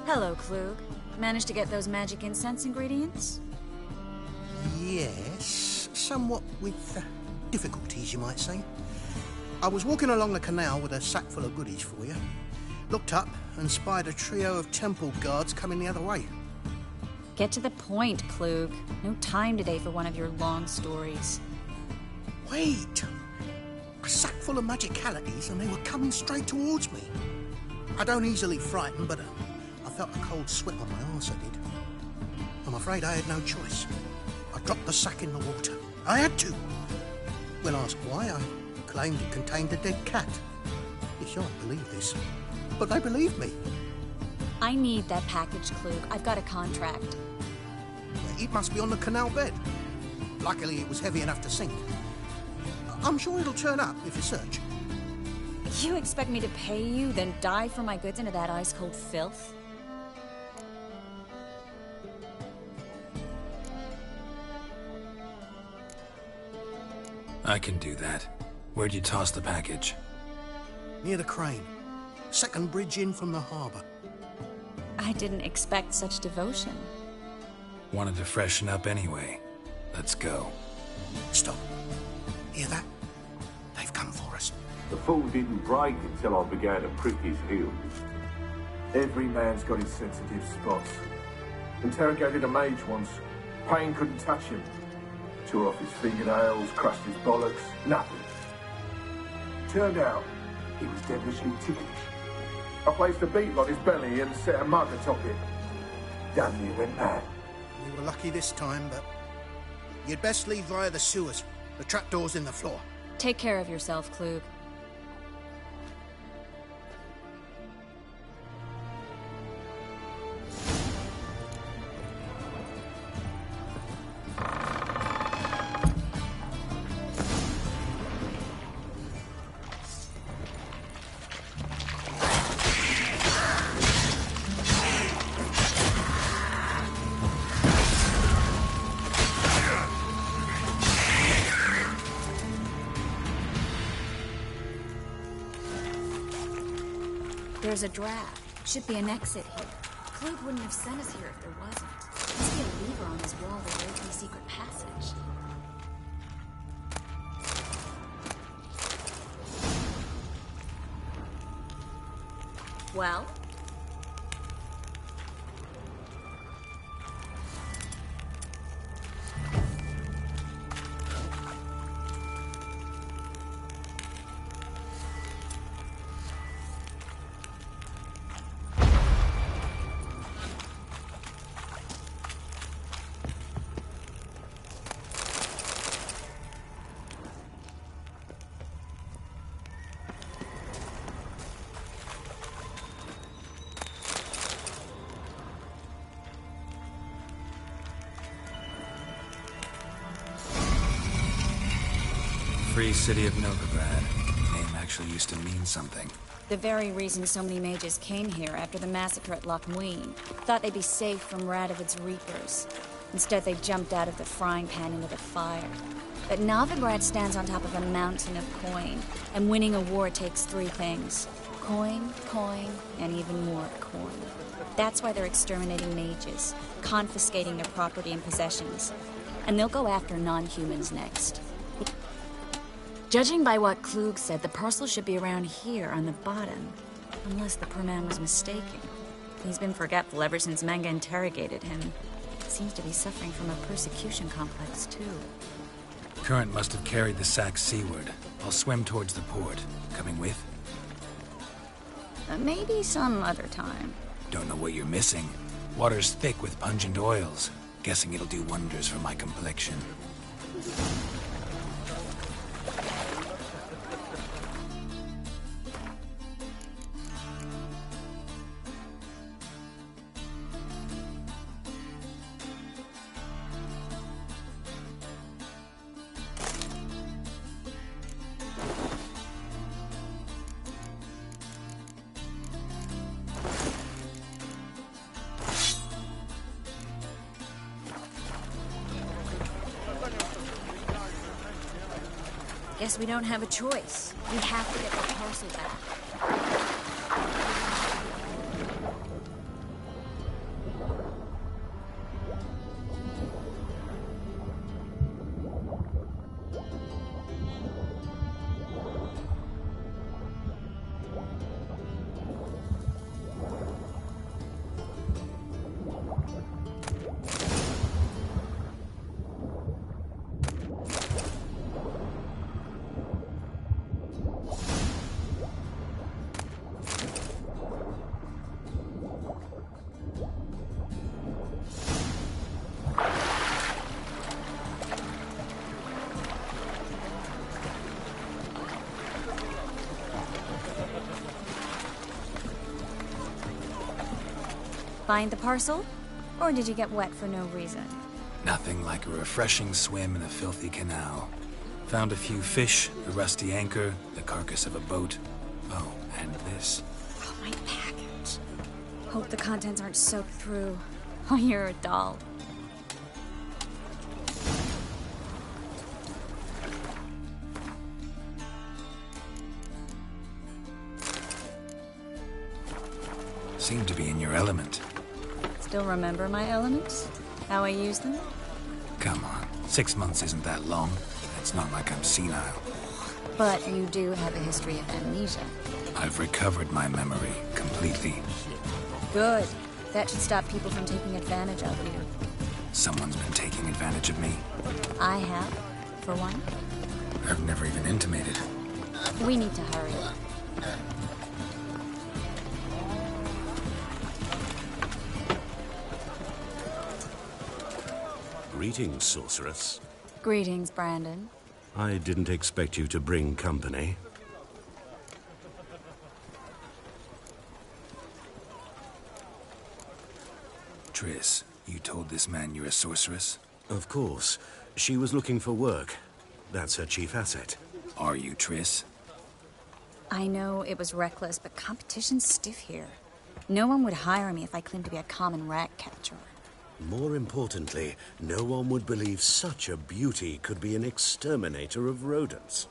Hello, Klug. Managed to get those magic incense ingredients? Yes, somewhat with difficulties, you might say. I was walking along the canal with a sack full of goodies for you. Looked up and spied a trio of temple guards coming the other way. Get to the point, Klug. No time today for one of your long stories. Wait! A sack full of magicalities and they were coming straight towards me. I don't easily frighten, but I felt a cold sweat on my arse, I did. I'm afraid I had no choice. I dropped the sack in the water. I had to. When asked why, I claimed it contained a dead cat. You shan't believe this, but they believed me. I need that package, Klug. I've got a contract. It must be on the canal bed. Luckily, it was heavy enough to sink. I'm sure it'll turn up if you search. You expect me to pay you, then dive for my goods into that ice-cold filth? I can do that. Where'd you toss the package? Near the crane. Second bridge in from the harbour. I didn't expect such devotion. Wanted to freshen up anyway. Let's go. Stop. Hear that? They've come for us. The fall didn't break until I began to prick his heels. Every man's got his sensitive spots. Interrogated a mage once. Pain couldn't touch him. Tore off his fingernails, crushed his bollocks, nothing. Turned out, he was devilishly ticklish. I placed a beetle on his belly and set a mug atop it. Damn near went mad. We were lucky this time, but you'd best leave via the sewers. The trapdoor's in the floor. Take care of yourself, Klug. There's a draft. Should be an exit here. Klug wouldn't have sent us here if there wasn't. Must be a lever on his wall that leads to the secret passage. Well? Free city of Novigrad. Name actually used to mean something. The very reason so many mages came here after the massacre at Loch Muin. Thought they'd be safe from Radovid's reapers. Instead, they jumped out of the frying pan into the fire. But Novigrad stands on top of a mountain of coin, and winning a war takes three things. Coin, coin, and even more coin. That's why they're exterminating mages, confiscating their property and possessions. And they'll go after non-humans next. Judging by what Klug said, the parcel should be around here on the bottom. Unless the poor man was mistaken. He's been forgetful ever since Manga interrogated him. Seems to be suffering from a persecution complex, too. Current must have carried the sack seaward. I'll swim towards the port. Coming with? Maybe some other time. Don't know what you're missing. Water's thick with pungent oils. Guessing it'll do wonders for my complexion. Guess we don't have a choice. We have to get the parcel back. Find the parcel? Or did you get wet for no reason? Nothing like a refreshing swim in a filthy canal. Found a few fish, a rusty anchor, the carcass of a boat. Oh, and this. Oh, my package. Hope the contents aren't soaked through. Oh, you're a doll. Seem to be in your element. Still remember my elements? How I use them? Come on, 6 months isn't that long. It's not like I'm senile. But you do have a history of amnesia. I've recovered my memory completely. Good. That should stop people from taking advantage of you. Someone's been taking advantage of me. I have, for one. I've never even intimated. We need to hurry. Greetings, sorceress. Greetings, Brandon. I didn't expect you to bring company. Triss, you told this man you're a sorceress? Of course. She was looking for work. That's her chief asset. Are you, Triss? I know it was reckless, but competition's stiff here. No one would hire me if I claimed to be a common rat catcher. More importantly, no one would believe such a beauty could be an exterminator of rodents.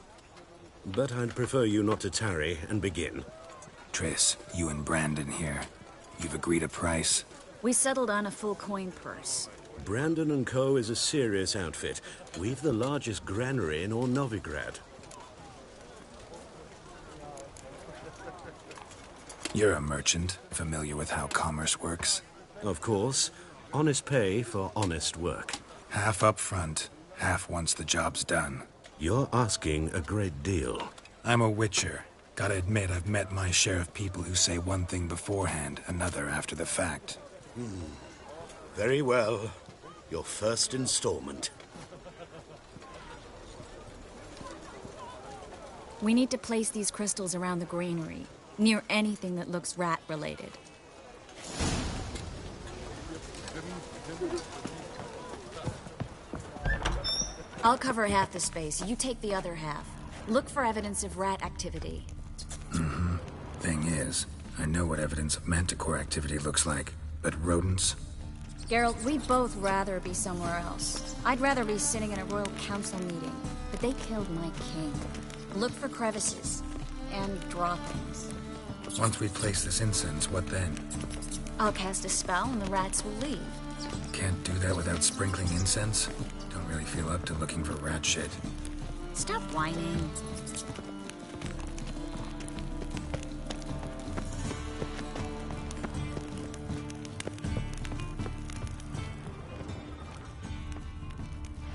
But I'd prefer you not to tarry and begin. Triss, you and Brandon here. You've agreed a price? We settled on a full coin purse. Brandon & Co. is a serious outfit. We've the largest granary in all Novigrad. You're a merchant, familiar with how commerce works? Of course. Honest pay for honest work. Half up front, half once the job's done. You're asking a great deal. I'm a witcher. Gotta admit, I've met my share of people who say one thing beforehand, another after the fact. Very well. Your first installment. We need to place these crystals around the granary, near anything that looks rat-related. I'll cover half the space. You take the other half. Look for evidence of rat activity. Mm-hmm. Thing is, I know what evidence of manticore activity looks like, but rodents? Geralt, we'd both rather be somewhere else. I'd rather be sitting in a royal council meeting, but they killed my king. Look for crevices and droppings. Once we place this incense, what then? I'll cast a spell and the rats will leave. Can't do that without sprinkling incense? Don't really feel up to looking for rat shit. Stop whining.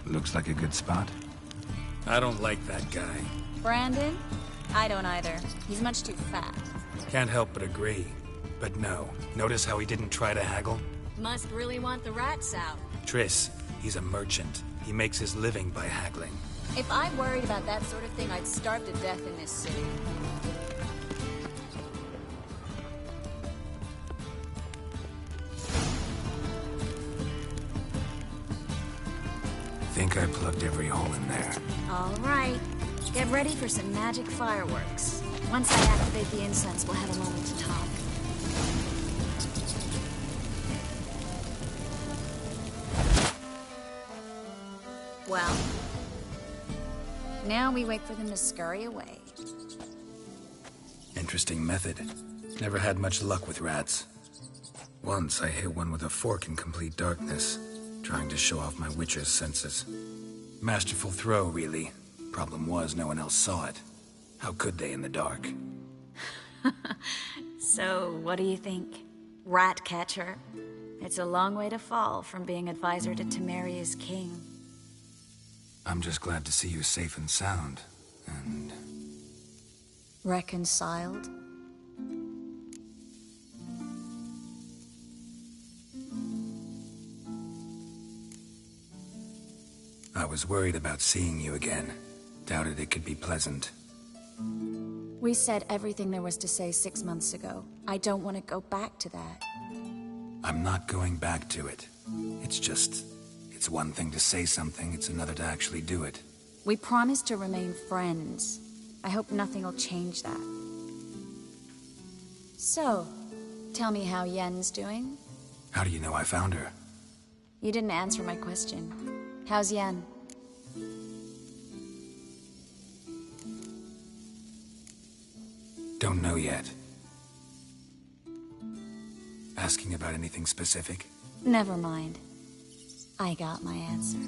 Looks like a good spot. I don't like that guy. Brandon? I don't either. He's much too fat. Can't help but agree. But no, notice how he didn't try to haggle? Must really want the rats out. Triss, he's a merchant. He makes his living by haggling. If I worried about that sort of thing, I'd starve to death in this city. Think I plugged every hole in there. All right. Get ready for some magic fireworks. Once I activate the incense, we'll have a moment to talk. Well, now we wait for them to scurry away. Interesting method. Never had much luck with rats. Once I hit one with a fork in complete darkness, trying to show off my witcher's senses. Masterful throw, really. Problem was, no one else saw it. How could they in the dark? So, what do you think? Rat catcher? It's a long way to fall from being advisor to Temeria's king. I'm just glad to see you safe and sound, and... Reconciled? I was worried about seeing you again. Doubted it could be pleasant. We said everything there was to say 6 months ago. I don't want to go back to that. I'm not going back to it. It's just... It's one thing to say something, it's another to actually do it. We promised to remain friends. I hope nothing will change that. So, tell me how Yen's doing? How do you know I found her? You didn't answer my question. How's Yen? Don't know yet. Asking about anything specific? Never mind. I got my answer.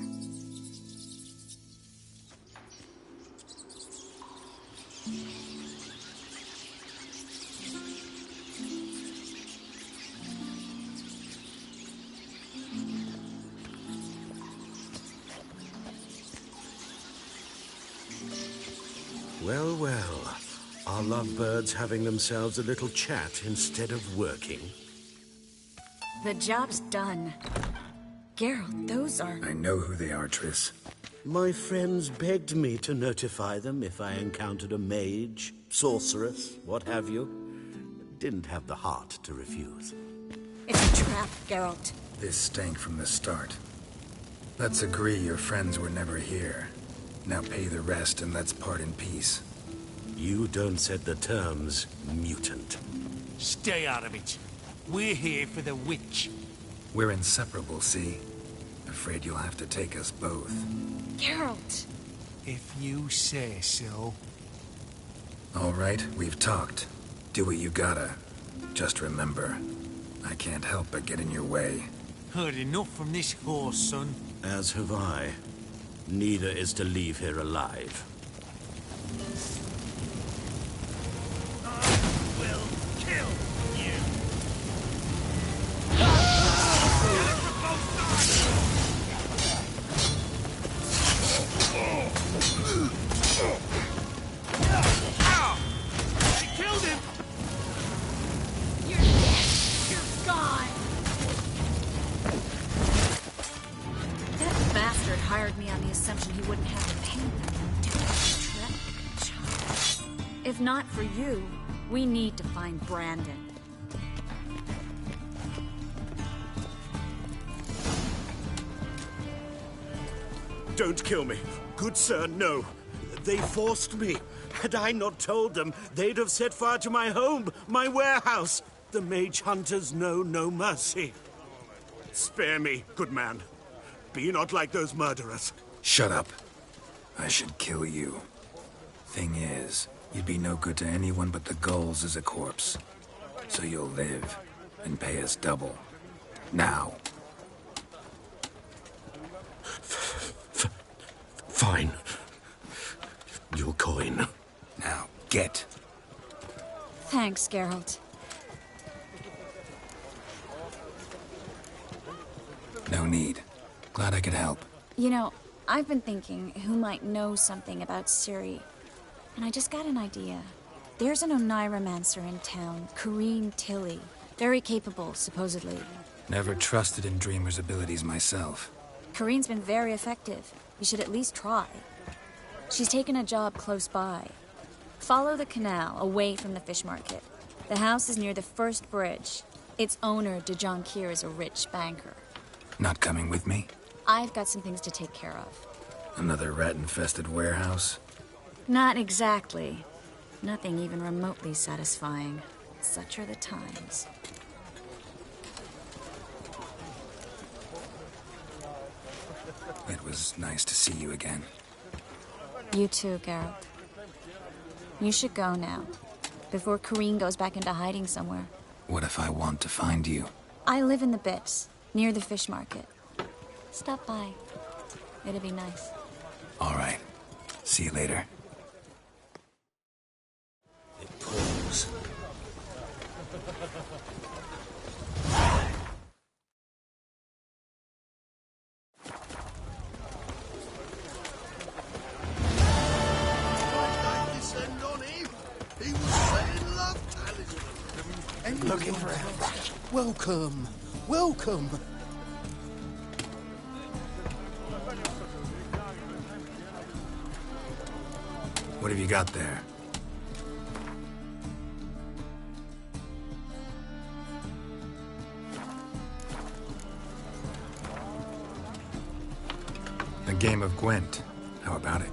Well, well. Are lovebirds having themselves a little chat instead of working? The job's done. Geralt, those are... I know who they are, Triss. My friends begged me to notify them if I encountered a mage, sorceress, what have you. Didn't have the heart to refuse. It's a trap, Geralt. This stank from the start. Let's agree your friends were never here. Now pay the rest and let's part in peace. You don't set the terms, mutant. Stay out of it. We're here for the witch. We're inseparable, see? Afraid you'll have to take us both. Geralt! If you say so. All right, we've talked. Do what you gotta. Just remember, I can't help but get in your way. Heard enough from this horse, son. As have I. Neither is to leave here alive. If not for you, we need to find Brandon. Don't kill me. Good sir, no. They forced me. Had I not told them, they'd have set fire to my home, my warehouse. The mage hunters know no mercy. Spare me, good man. Be not like those murderers. Shut up. I should kill you. Thing is, you'd be no good to anyone but the gulls as a corpse. So you'll live and pay us double. Now. Fine. Your coin. Now, get. Thanks, Geralt. No need. Glad I could help. You know, I've been thinking who might know something about Ciri. And I just got an idea. There's an Oneiromancer in town, Corrine Tilly. Very capable, supposedly. Never trusted in Dreamer's abilities myself. Corrine's been very effective. You should at least try. She's taken a job close by. Follow the canal, away from the fish market. The house is near the first bridge. Its owner, de Jonquier, is a rich banker. Not coming with me? I've got some things to take care of. Another rat-infested warehouse? Not exactly. Nothing even remotely satisfying. Such are the times. It was nice to see you again. You too, Geralt. You should go now, before Corrine goes back into hiding somewhere. What if I want to find you? I live in the Bits, near the fish market. Stop by. It'd be nice. All right. See you later. It pours. Looking for help. Welcome. Welcome. What have you got there? A game of Gwent. How about it?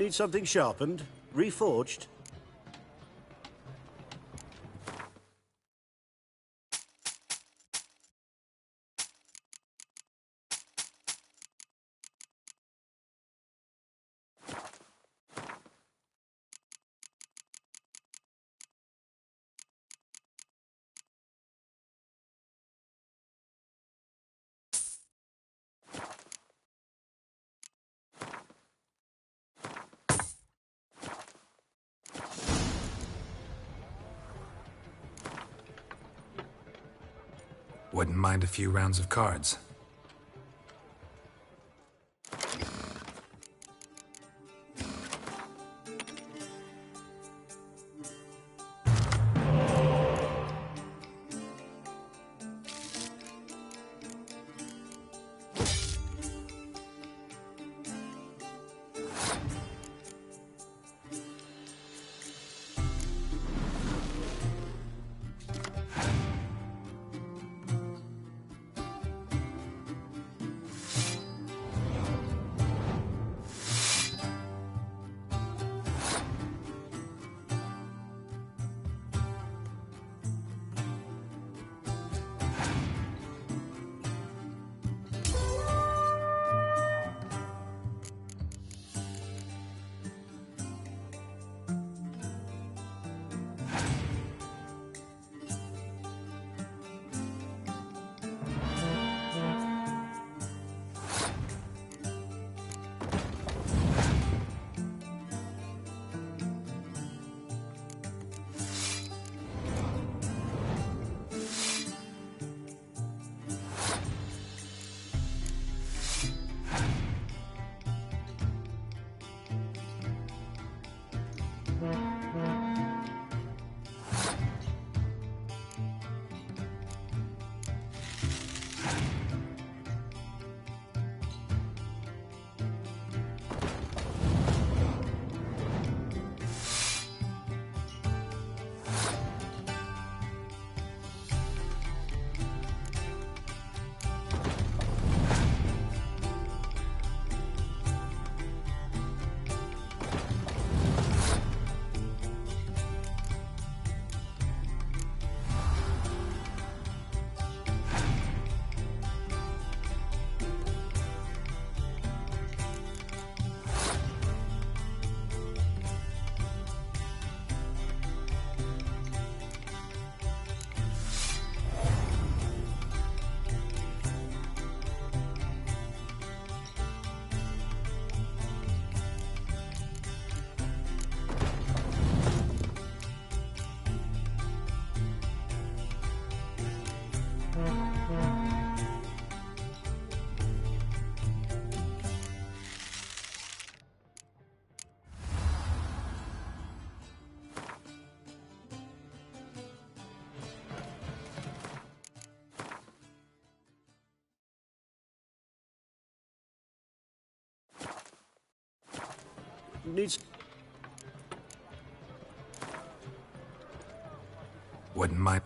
Need something sharpened? Reforged? Wouldn't mind a few rounds of cards. Needs... Wouldn't mind.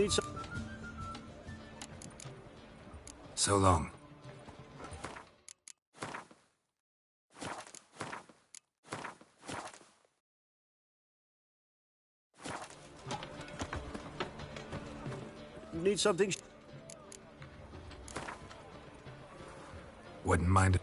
Need some... So long. Need something... Wouldn't mind it.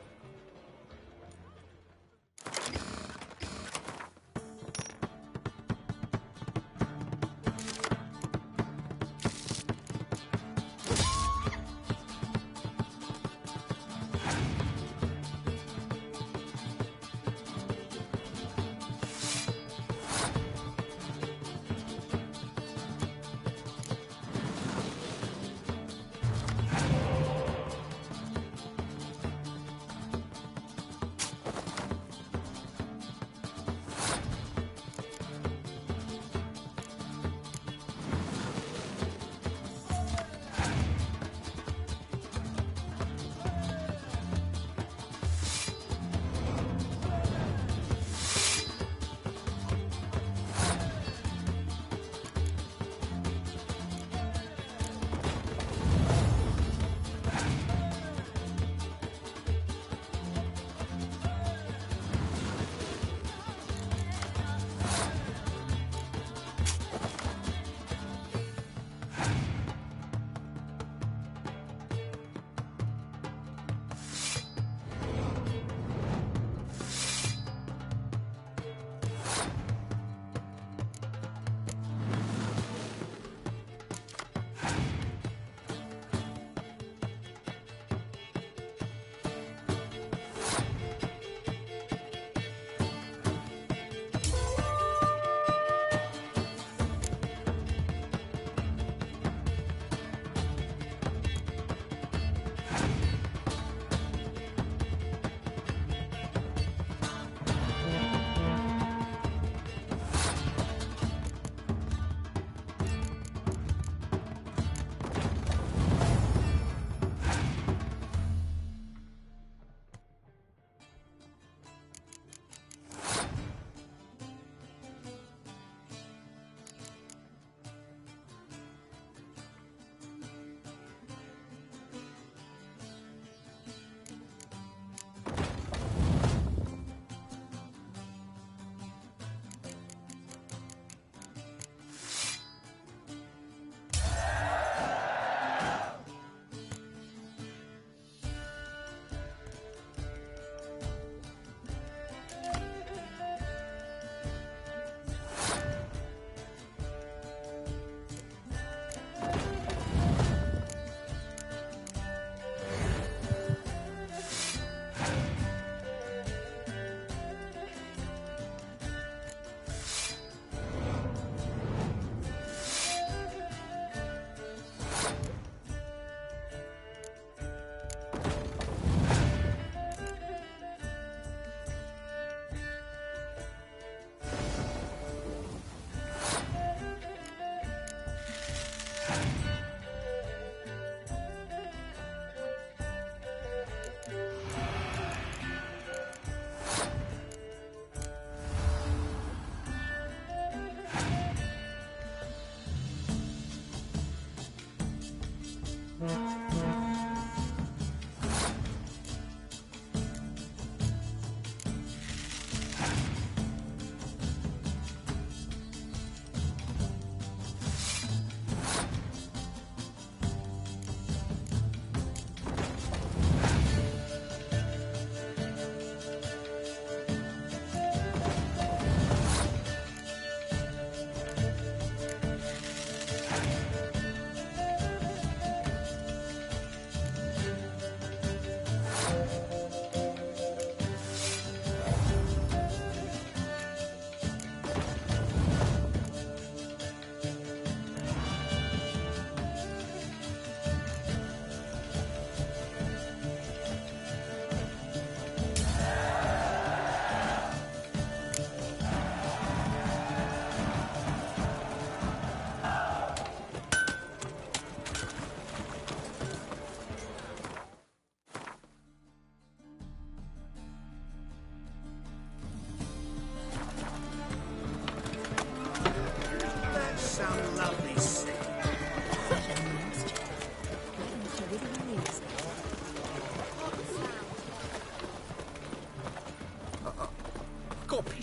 That sound lovely, Sid.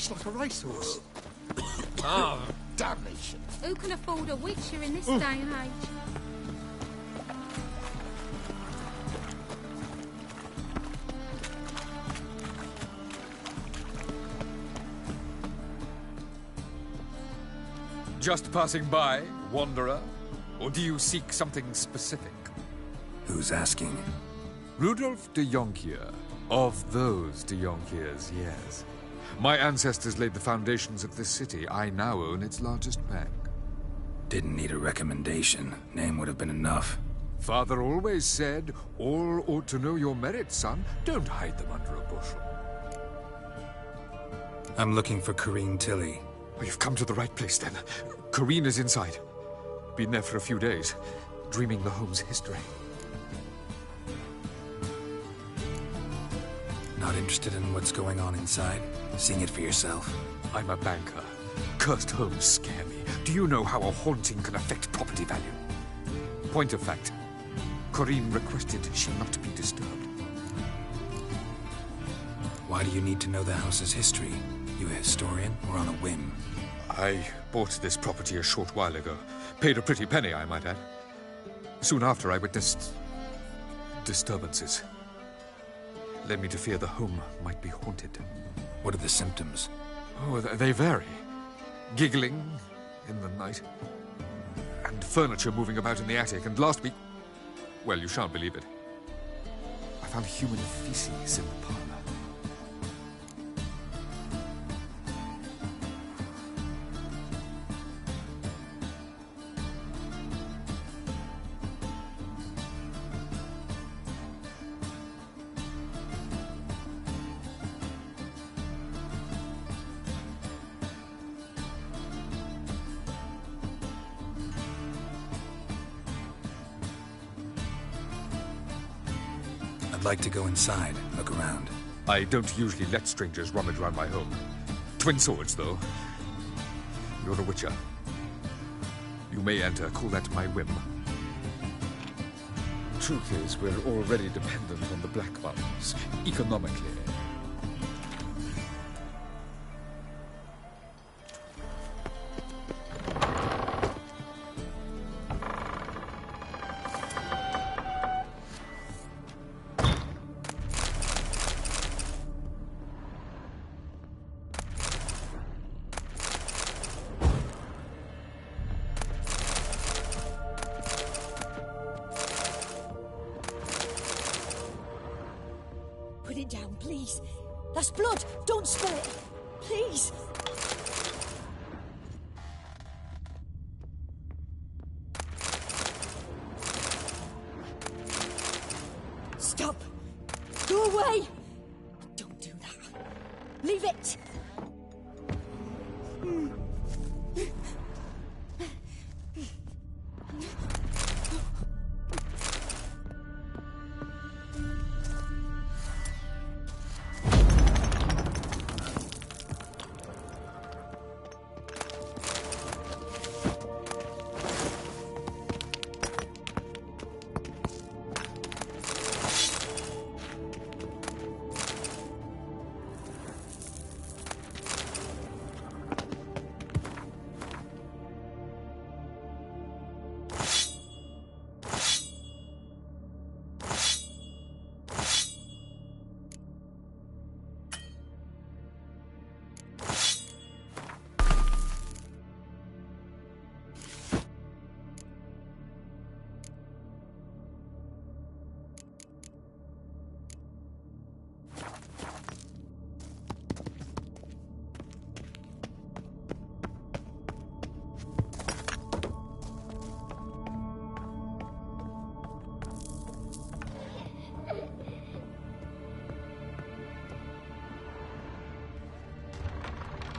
It's like a racehorse. Oh, damnation. Who can afford a witcher in this day and age? Just passing by, wanderer? Or do you seek something specific? Who's asking? Rudolf de Jonkier. Of those de Jonkiers, yes. My ancestors laid the foundations of this city. I now own its largest bank. Didn't need a recommendation. Name would have been enough. Father always said, all ought to know your merits, son. Don't hide them under a bushel. I'm looking for Corrine Tilly. Oh, you've come to the right place, then. Corrine is inside. Been there for a few days, dreaming the home's history. Not interested in what's going on inside? Seeing it for yourself? I'm a banker. Cursed homes scare me. Do you know how a haunting can affect property value? Point of fact, Corrine requested she not be disturbed. Why do you need to know the house's history? You a historian or on a whim? I bought this property a short while ago. Paid a pretty penny, I might add. Soon after, I witnessed disturbances. Led me to fear the home might be haunted. What are the symptoms? Oh, they vary. Giggling in the night. And furniture moving about in the attic. And last week... Well, you shan't believe it. I found human feces in the parlor. I'd like to go inside, look around. I don't usually let strangers rummage around my home. Twin swords, though. You're a witcher. You may enter, call that my whim. Truth is, we're already dependent on the Black Ones, economically. Put it down, please. That's blood. Don't spill it. Please. Stop. Go away. Don't do that. Leave it.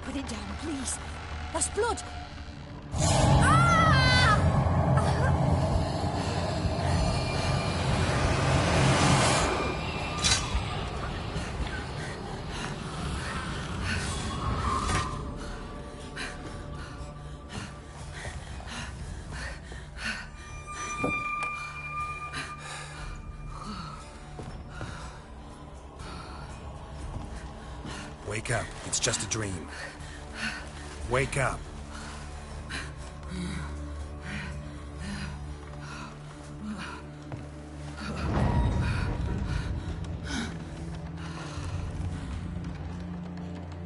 Put it down, please. That's blood. Wake up. It's it's just a dream. Wake up.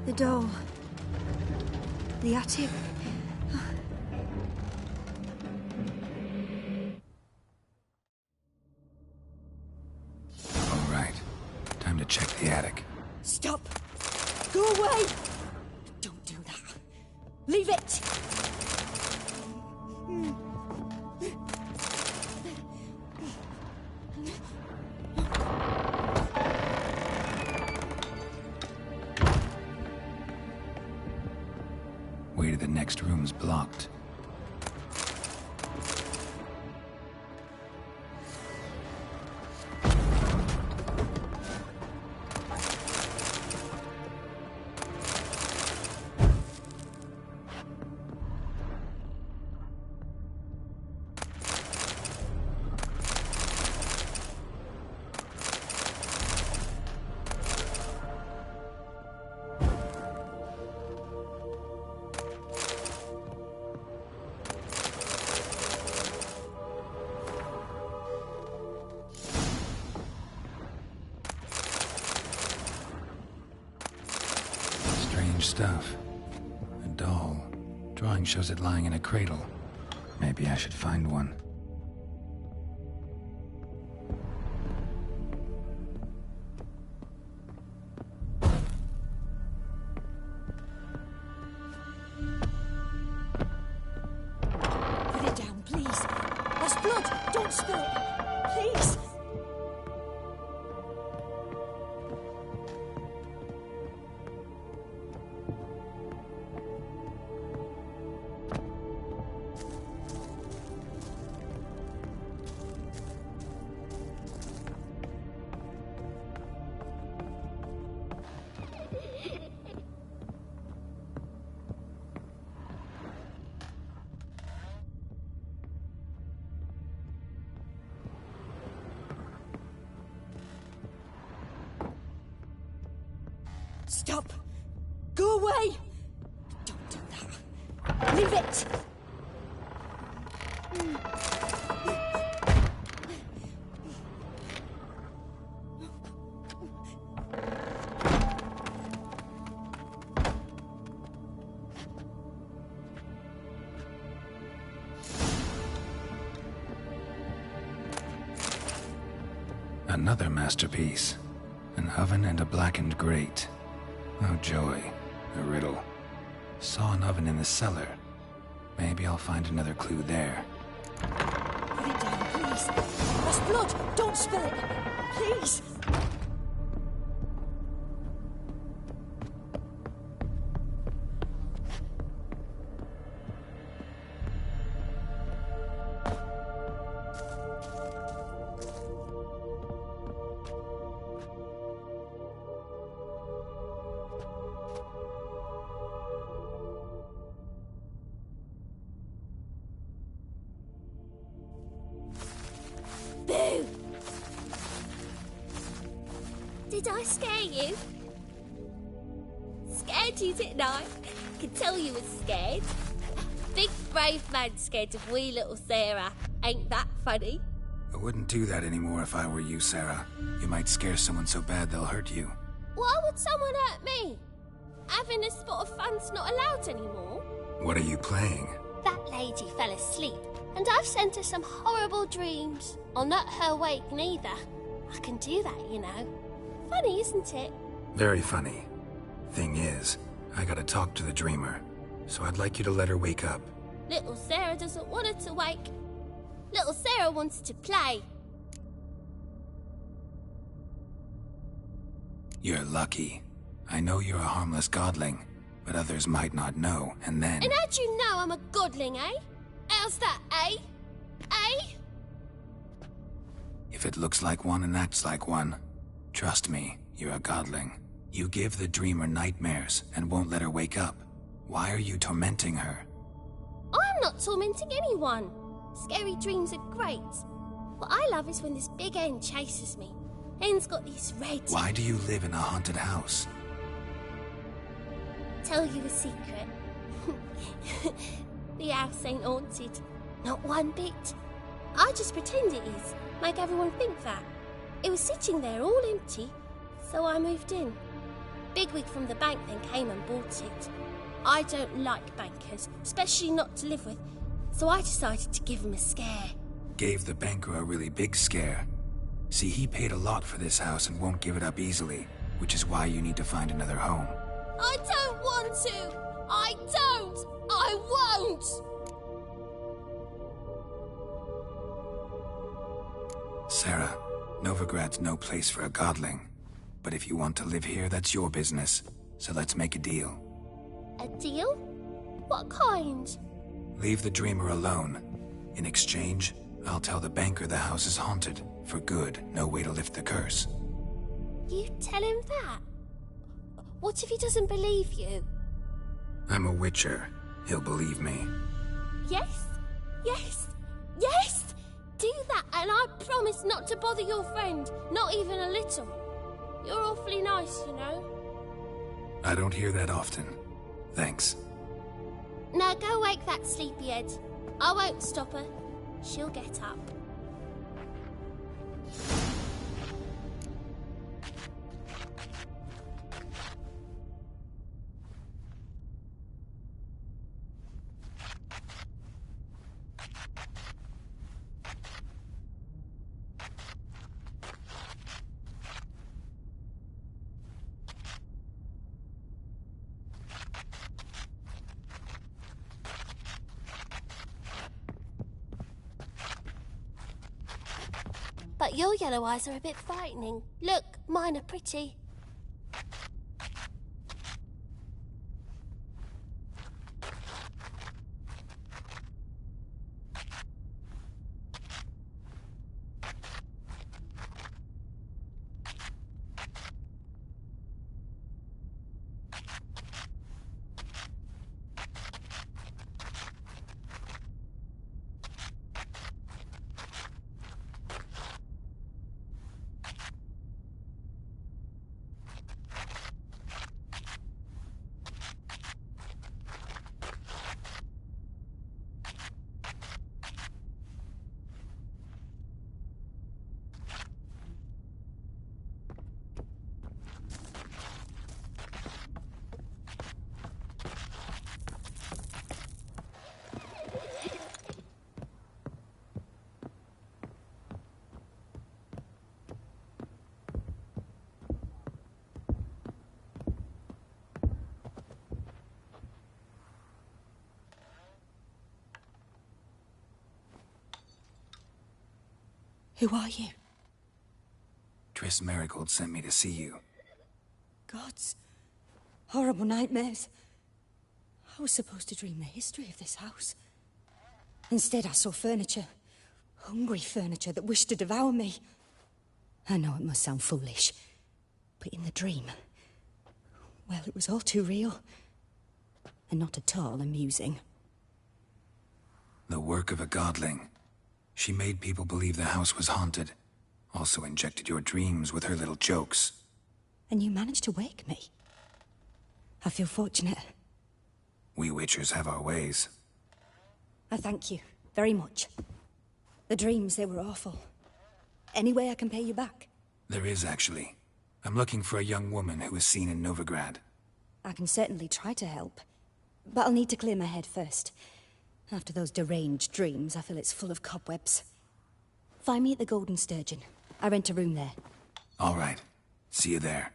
The doll. The attic. All right. Time to check the attic. Stop! Go away! Don't do that. Leave it! Way to the next room's blocked. Strange stuff. A doll. Drawing shows it lying in a cradle. Maybe I should find one. Put it down, please. That's blood. Don't spill it. Please. Stop! Go away! Don't do that. Leave it! Another masterpiece. An oven and a blackened grate. Oh joy, a riddle. Saw an oven in the cellar. Maybe I'll find another clue there. Put it down, please. That's blood. Don't spill it. Please. Boo! Did I scare you? Scared you, didn't I? Could tell you was scared. Big brave man scared of wee little Sarah. Ain't that funny? I wouldn't do that anymore if I were you, Sarah. You might scare someone so bad they'll hurt you. Why would someone hurt me? Having a spot of fun's not allowed anymore. What are you playing? That lady fell asleep, and I've sent her some horrible dreams. I'll not her wake neither. I can do that, you know. Funny, isn't it? Very funny. Thing is, I gotta talk to the dreamer, so I'd like you to let her wake up. Little Sarah doesn't want her to wake. Little Sarah wants to play. You're lucky. I know you're a harmless godling, but others might not know, and then... And how'd you know I'm a godling, eh? How's that, eh? Eh? If it looks like one and acts like one, trust me, you're a godling. You give the dreamer nightmares and won't let her wake up. Why are you tormenting her? I'm not tormenting anyone. Scary dreams are great. What I love is when this big hen chases me. Hen's got these red... Why do you live in a haunted house? tell you a secret. The house ain't haunted. Not one bit. I just pretend it is. Make everyone think that. It was sitting there all empty, so I moved in. Bigwig from the bank then came and bought it. I don't like bankers, especially not to live with, so I decided to give him a scare. Gave the banker a really big scare. See, he paid a lot for this house and won't give it up easily, which is why you need to find another home. I don't want to! I don't! I won't! Sarah, Novigrad's no place for a godling. But if you want to live here, that's your business. So let's make a deal. A deal? What kind? Leave the dreamer alone. In exchange, I'll tell the banker the house is haunted. For good, no way to lift the curse. You tell him that? What if he doesn't believe you? I'm a witcher. He'll believe me. Yes? Yes? Yes! Do that, and I promise not to bother your friend. Not even a little. You're awfully nice, you know. I don't hear that often. Thanks. Now go wake that sleepyhead. I won't stop her. She'll get up. But your yellow eyes are a bit frightening. Look, mine are pretty. Who are you? Triss Marigold sent me to see you. Gods. Horrible nightmares. I was supposed to dream the history of this house. Instead, I saw furniture. Hungry furniture that wished to devour me. I know it must sound foolish, but in the dream, well, it was all too real. And not at all amusing. The work of a godling. She made people believe the house was haunted. Also injected your dreams with her little jokes. And you managed to wake me. I feel fortunate. We witchers have our ways. I thank you very much. The dreams, they were awful. Any way I can pay you back? There is, actually. I'm looking for a young woman who was seen in Novigrad. I can certainly try to help. But I'll need to clear my head first. After those deranged dreams, I feel it's full of cobwebs. Find me at the Golden Sturgeon. I rent a room there. All right. See you there.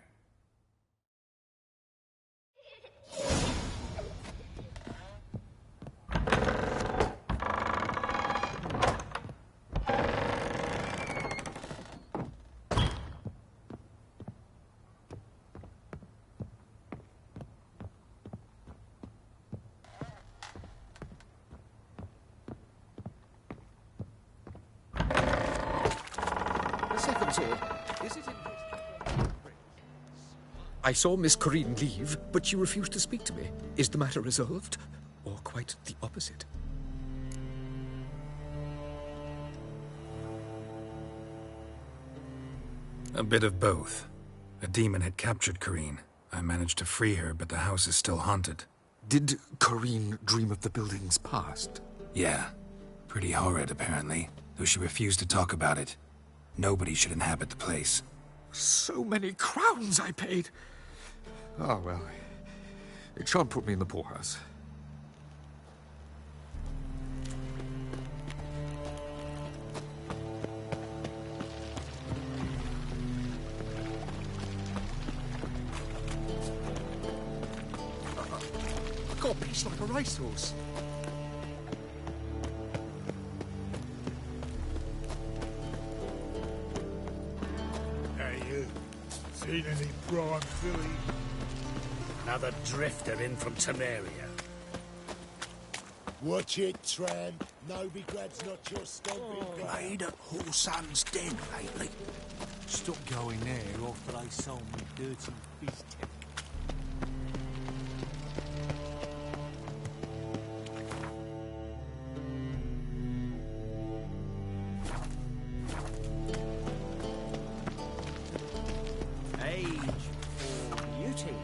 I saw Miss Corinne leave, but she refused to speak to me. Is the matter resolved? Or quite the opposite? A bit of both. A demon had captured Corinne. I managed to free her, but the house is still haunted. Did Corrine dream of the building's past? Yeah. Pretty horrid, apparently, though she refused to talk about it. Nobody should inhabit the place. So many crowns I paid! Oh, well. It shan't put me in the poorhouse. I got a piece like a racehorse. Hey, you. Seen any prime filly? Another drifter in from Temeria. Watch it, tramp. Novigrad's not your stomping ground. Made at Whoresun's den lately. Stop going there, or they sold me dirty fish tip. Age for beauty.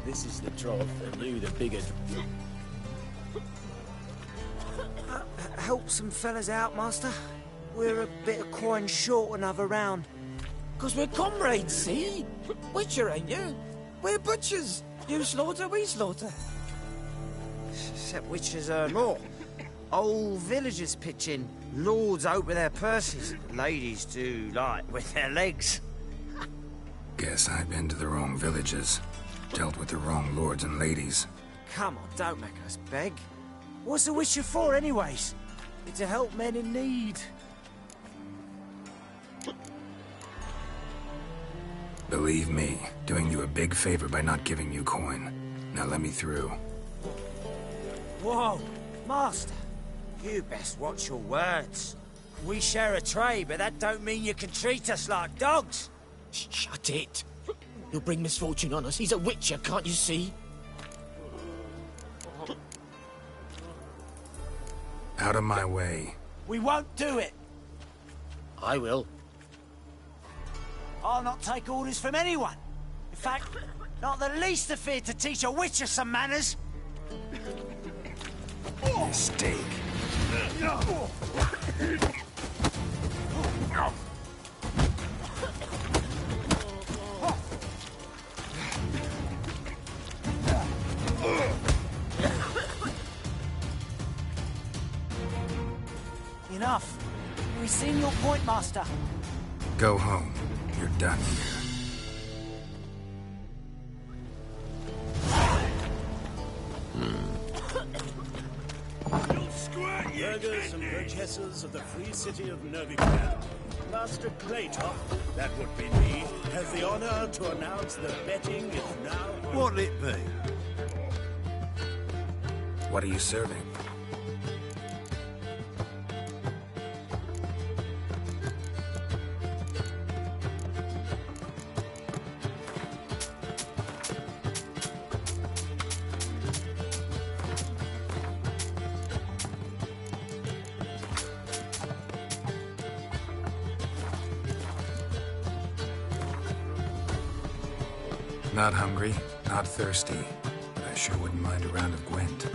This is the trough, and you the bigger. Help some fellas out, master. We're a bit of coin short another round. 'Cause we're comrades, see? Witcher, ain't you? We're butchers. You slaughter, we slaughter. Except witches earn more. Old villagers pitch in. Lords open their purses. Ladies do, like, with their legs. Guess I've been to the wrong villages. Dealt with the wrong lords and ladies. Come on, don't make us beg. What's a witcher for, anyways? It's to help men in need. Believe me, doing you a big favor by not giving you coin. Now let me through. Whoa, master. You best watch your words. We share a trade, but that don't mean you can treat us like dogs. Shut it. You'll bring misfortune on us. He's a witcher, can't you see? Out of my way. We won't do it. I will. I'll not take orders from anyone. In fact, not the least afeard to teach a witcher some manners. Mistake. Enough. We've seen your point, master. Go home. You're done here. Burghers and burgesses of the free city of Novigrad. Master Claytop, that would be me, has the honor to announce the betting is now... What'll it be? What are you serving? Not hungry, not thirsty, but I sure wouldn't mind a round of Gwent.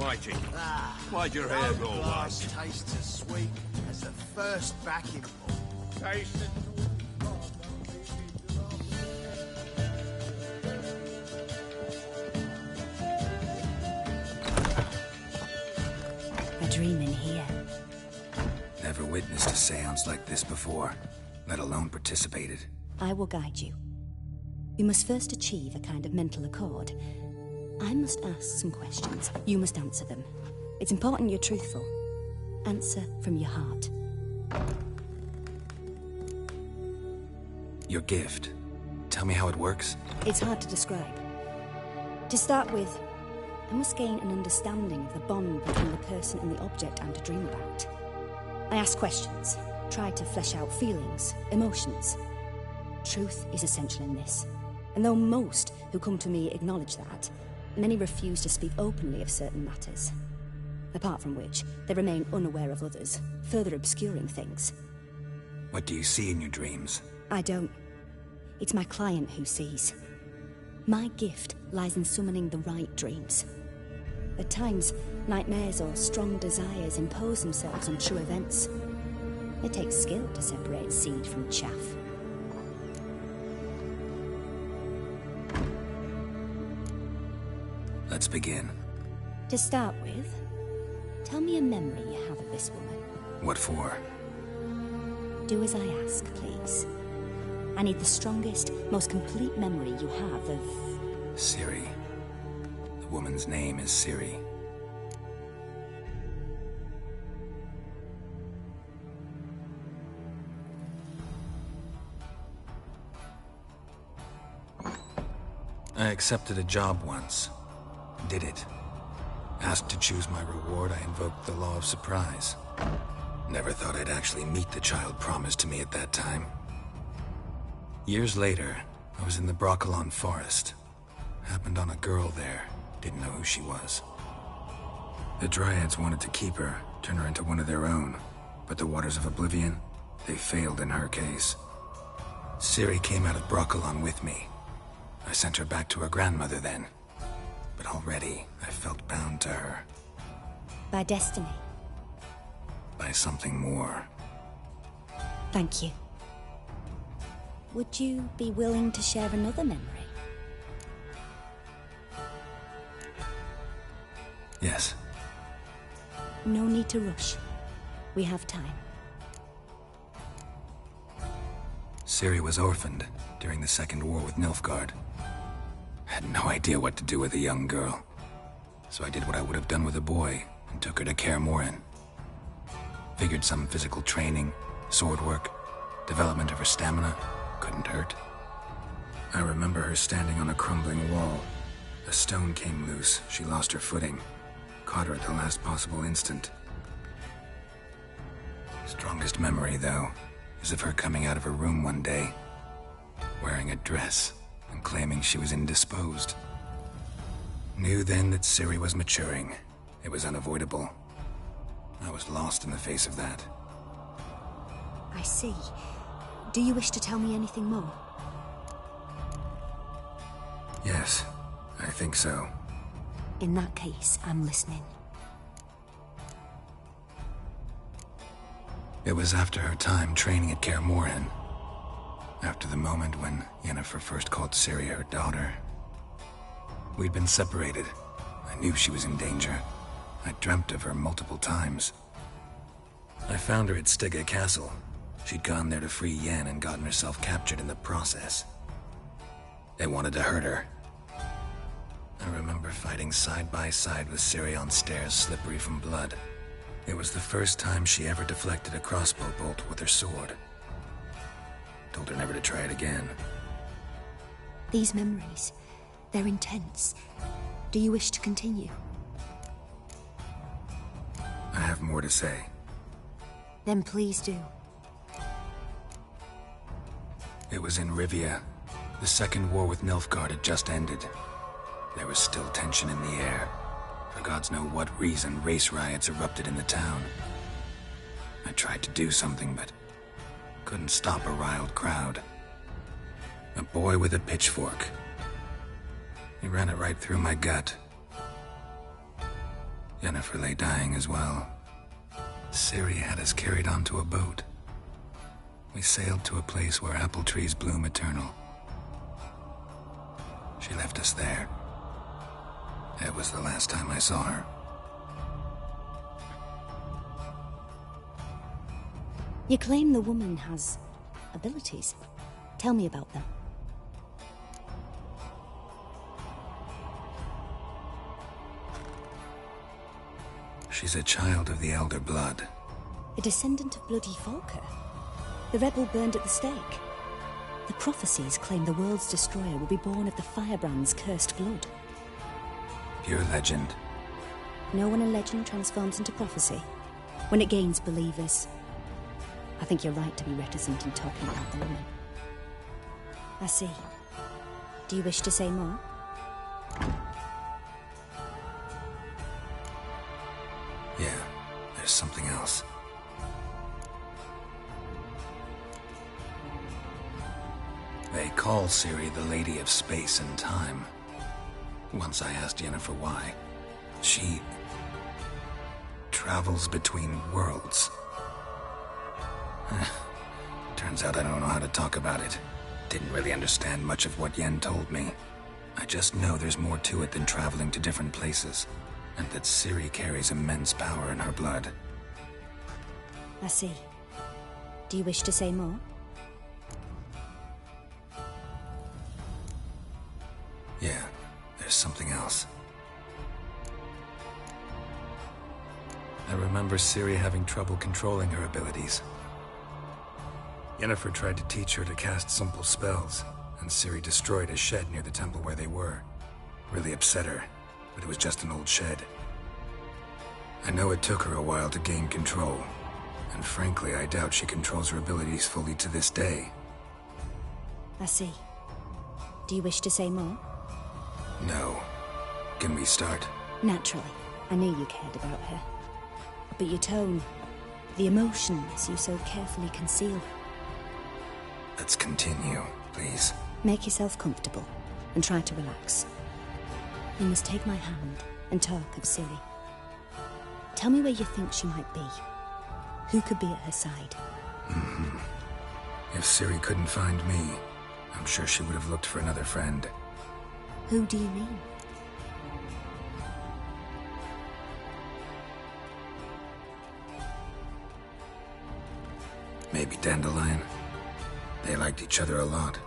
Almighty. Why'd your hair go white? Last tastes as sweet as the first backing pull. Taste it. A dream in here. Never witnessed a seance like this before, let alone participated. I will guide you. We must first achieve a kind of mental accord. I must ask some questions. You must answer them. It's important you're truthful. Answer from your heart. Your gift. Tell me how it works. It's hard to describe. To start with, I must gain an understanding of the bond between the person and the object I'm to dream about. I ask questions, try to flesh out feelings, emotions. Truth is essential in this. And though most who come to me acknowledge that, many refuse to speak openly of certain matters. Apart from which, they remain unaware of others, further obscuring things. What do you see in your dreams? I don't. It's my client who sees. My gift lies in summoning the right dreams. At times, nightmares or strong desires impose themselves on true events. It takes skill to separate seed from chaff. Let's begin. To start with, tell me a memory you have of this woman. What for? Do as I ask, please. I need the strongest, most complete memory you have of... Ciri. The woman's name is Ciri. I accepted a job once. Did it. Asked to choose my reward, I invoked the law of surprise. Never thought I'd actually meet the child promised to me at that time. Years later, I was in the Broccolon forest. Happened on a girl there. Didn't know who she was. The Dryads wanted to keep her, turn her into one of their own. But the Waters of Oblivion, they failed in her case. Ciri came out of Broccolon with me. I sent her back to her grandmother then. But already, I felt bound to her. By destiny. By something more. Thank you. Would you be willing to share another memory? Yes. No need to rush. We have time. Ciri was orphaned during the Second War with Nilfgaard. Had no idea what to do with a young girl. So I did what I would have done with a boy and took her to Kaer Morhen. Figured some physical training, sword work, development of her stamina couldn't hurt. I remember her standing on a crumbling wall. A stone came loose, she lost her footing. Caught her at the last possible instant. Strongest memory, though, is of her coming out of her room one day, wearing a dress and claiming she was indisposed. Knew then that Ciri was maturing. It was unavoidable. I was lost in the face of that. I see. Do you wish to tell me anything more? Yes, I think so. In that case, I'm listening. It was after her time training at Kaer Morhen. After the moment when Yennefer first called Ciri her daughter. We'd been separated. I knew she was in danger. I dreamt of her multiple times. I found her at Stygga Castle. She'd gone there to free Yen and gotten herself captured in the process. They wanted to hurt her. I remember fighting side by side with Ciri on stairs slippery from blood. It was the first time she ever deflected a crossbow bolt with her sword. Told her never to try it again. These memories, they're intense. Do you wish to continue? I have more to say. Then please do. It was in Rivia. The Second War with Nilfgaard had just ended. There was still tension in the air. For gods know what reason, race riots erupted in the town. I tried to do something, but couldn't stop a riled crowd. A boy with a pitchfork. He ran it right through my gut. Yennefer lay dying as well. Ciri had us carried onto a boat. We sailed to a place where apple trees bloom eternal. She left us there. That was the last time I saw her. You claim the woman has abilities. Tell me about them. She's a child of the Elder Blood. A descendant of Bloody Volker. The rebel burned at the stake. The prophecies claim the world's destroyer will be born of the Firebrand's cursed blood. Pure legend. Know when a legend transforms into prophecy? When it gains believers. I think you're right to be reticent in talking about the woman. I see. Do you wish to say more? Yeah, there's something else. They call Ciri the Lady of Space and Time. Once I asked Yennefer why. She travels between worlds. Turns out I don't know how to talk about it. Didn't really understand much of what Yen told me. I just know there's more to it than traveling to different places, and that Ciri carries immense power in her blood. I see. Do you wish to say more? Yeah, there's something else. I remember Ciri having trouble controlling her abilities. Yennefer tried to teach her to cast simple spells, and Ciri destroyed a shed near the temple where they were. Really upset her, but it was just an old shed. I know it took her a while to gain control, and frankly, I doubt she controls her abilities fully to this day. I see. Do you wish to say more? No. Can we start? Naturally. I knew you cared about her. But your tone, the emotions you so carefully conceal. Let's continue, please. Make yourself comfortable and try to relax. You must take my hand and talk of Ciri. Tell me where you think she might be. Who could be at her side? If Ciri couldn't find me, I'm sure she would have looked for another friend. Who do you mean? Maybe Dandelion. They liked each other a lot.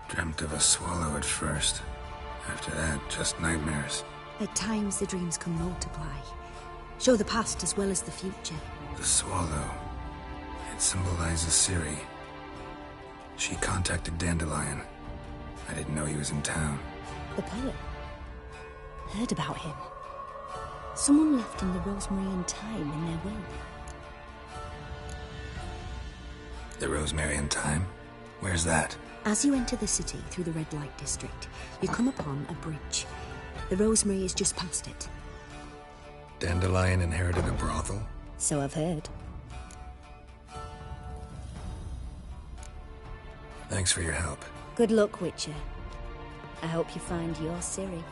Dreamt of a swallow at first. After that, just nightmares. At times the dreams can multiply. Show the past as well as the future. The swallow. It symbolizes Ciri. She contacted Dandelion. I didn't know he was in town. The poet. Heard about him. Someone left him the rosemary and thyme in their will. The rosemary and thyme? Where's that? As you enter the city through the red light district, you come upon a bridge. The rosemary is just past it. Dandelion inherited a brothel? So I've heard. Thanks for your help. Good luck, Witcher. I hope you find your Ciri.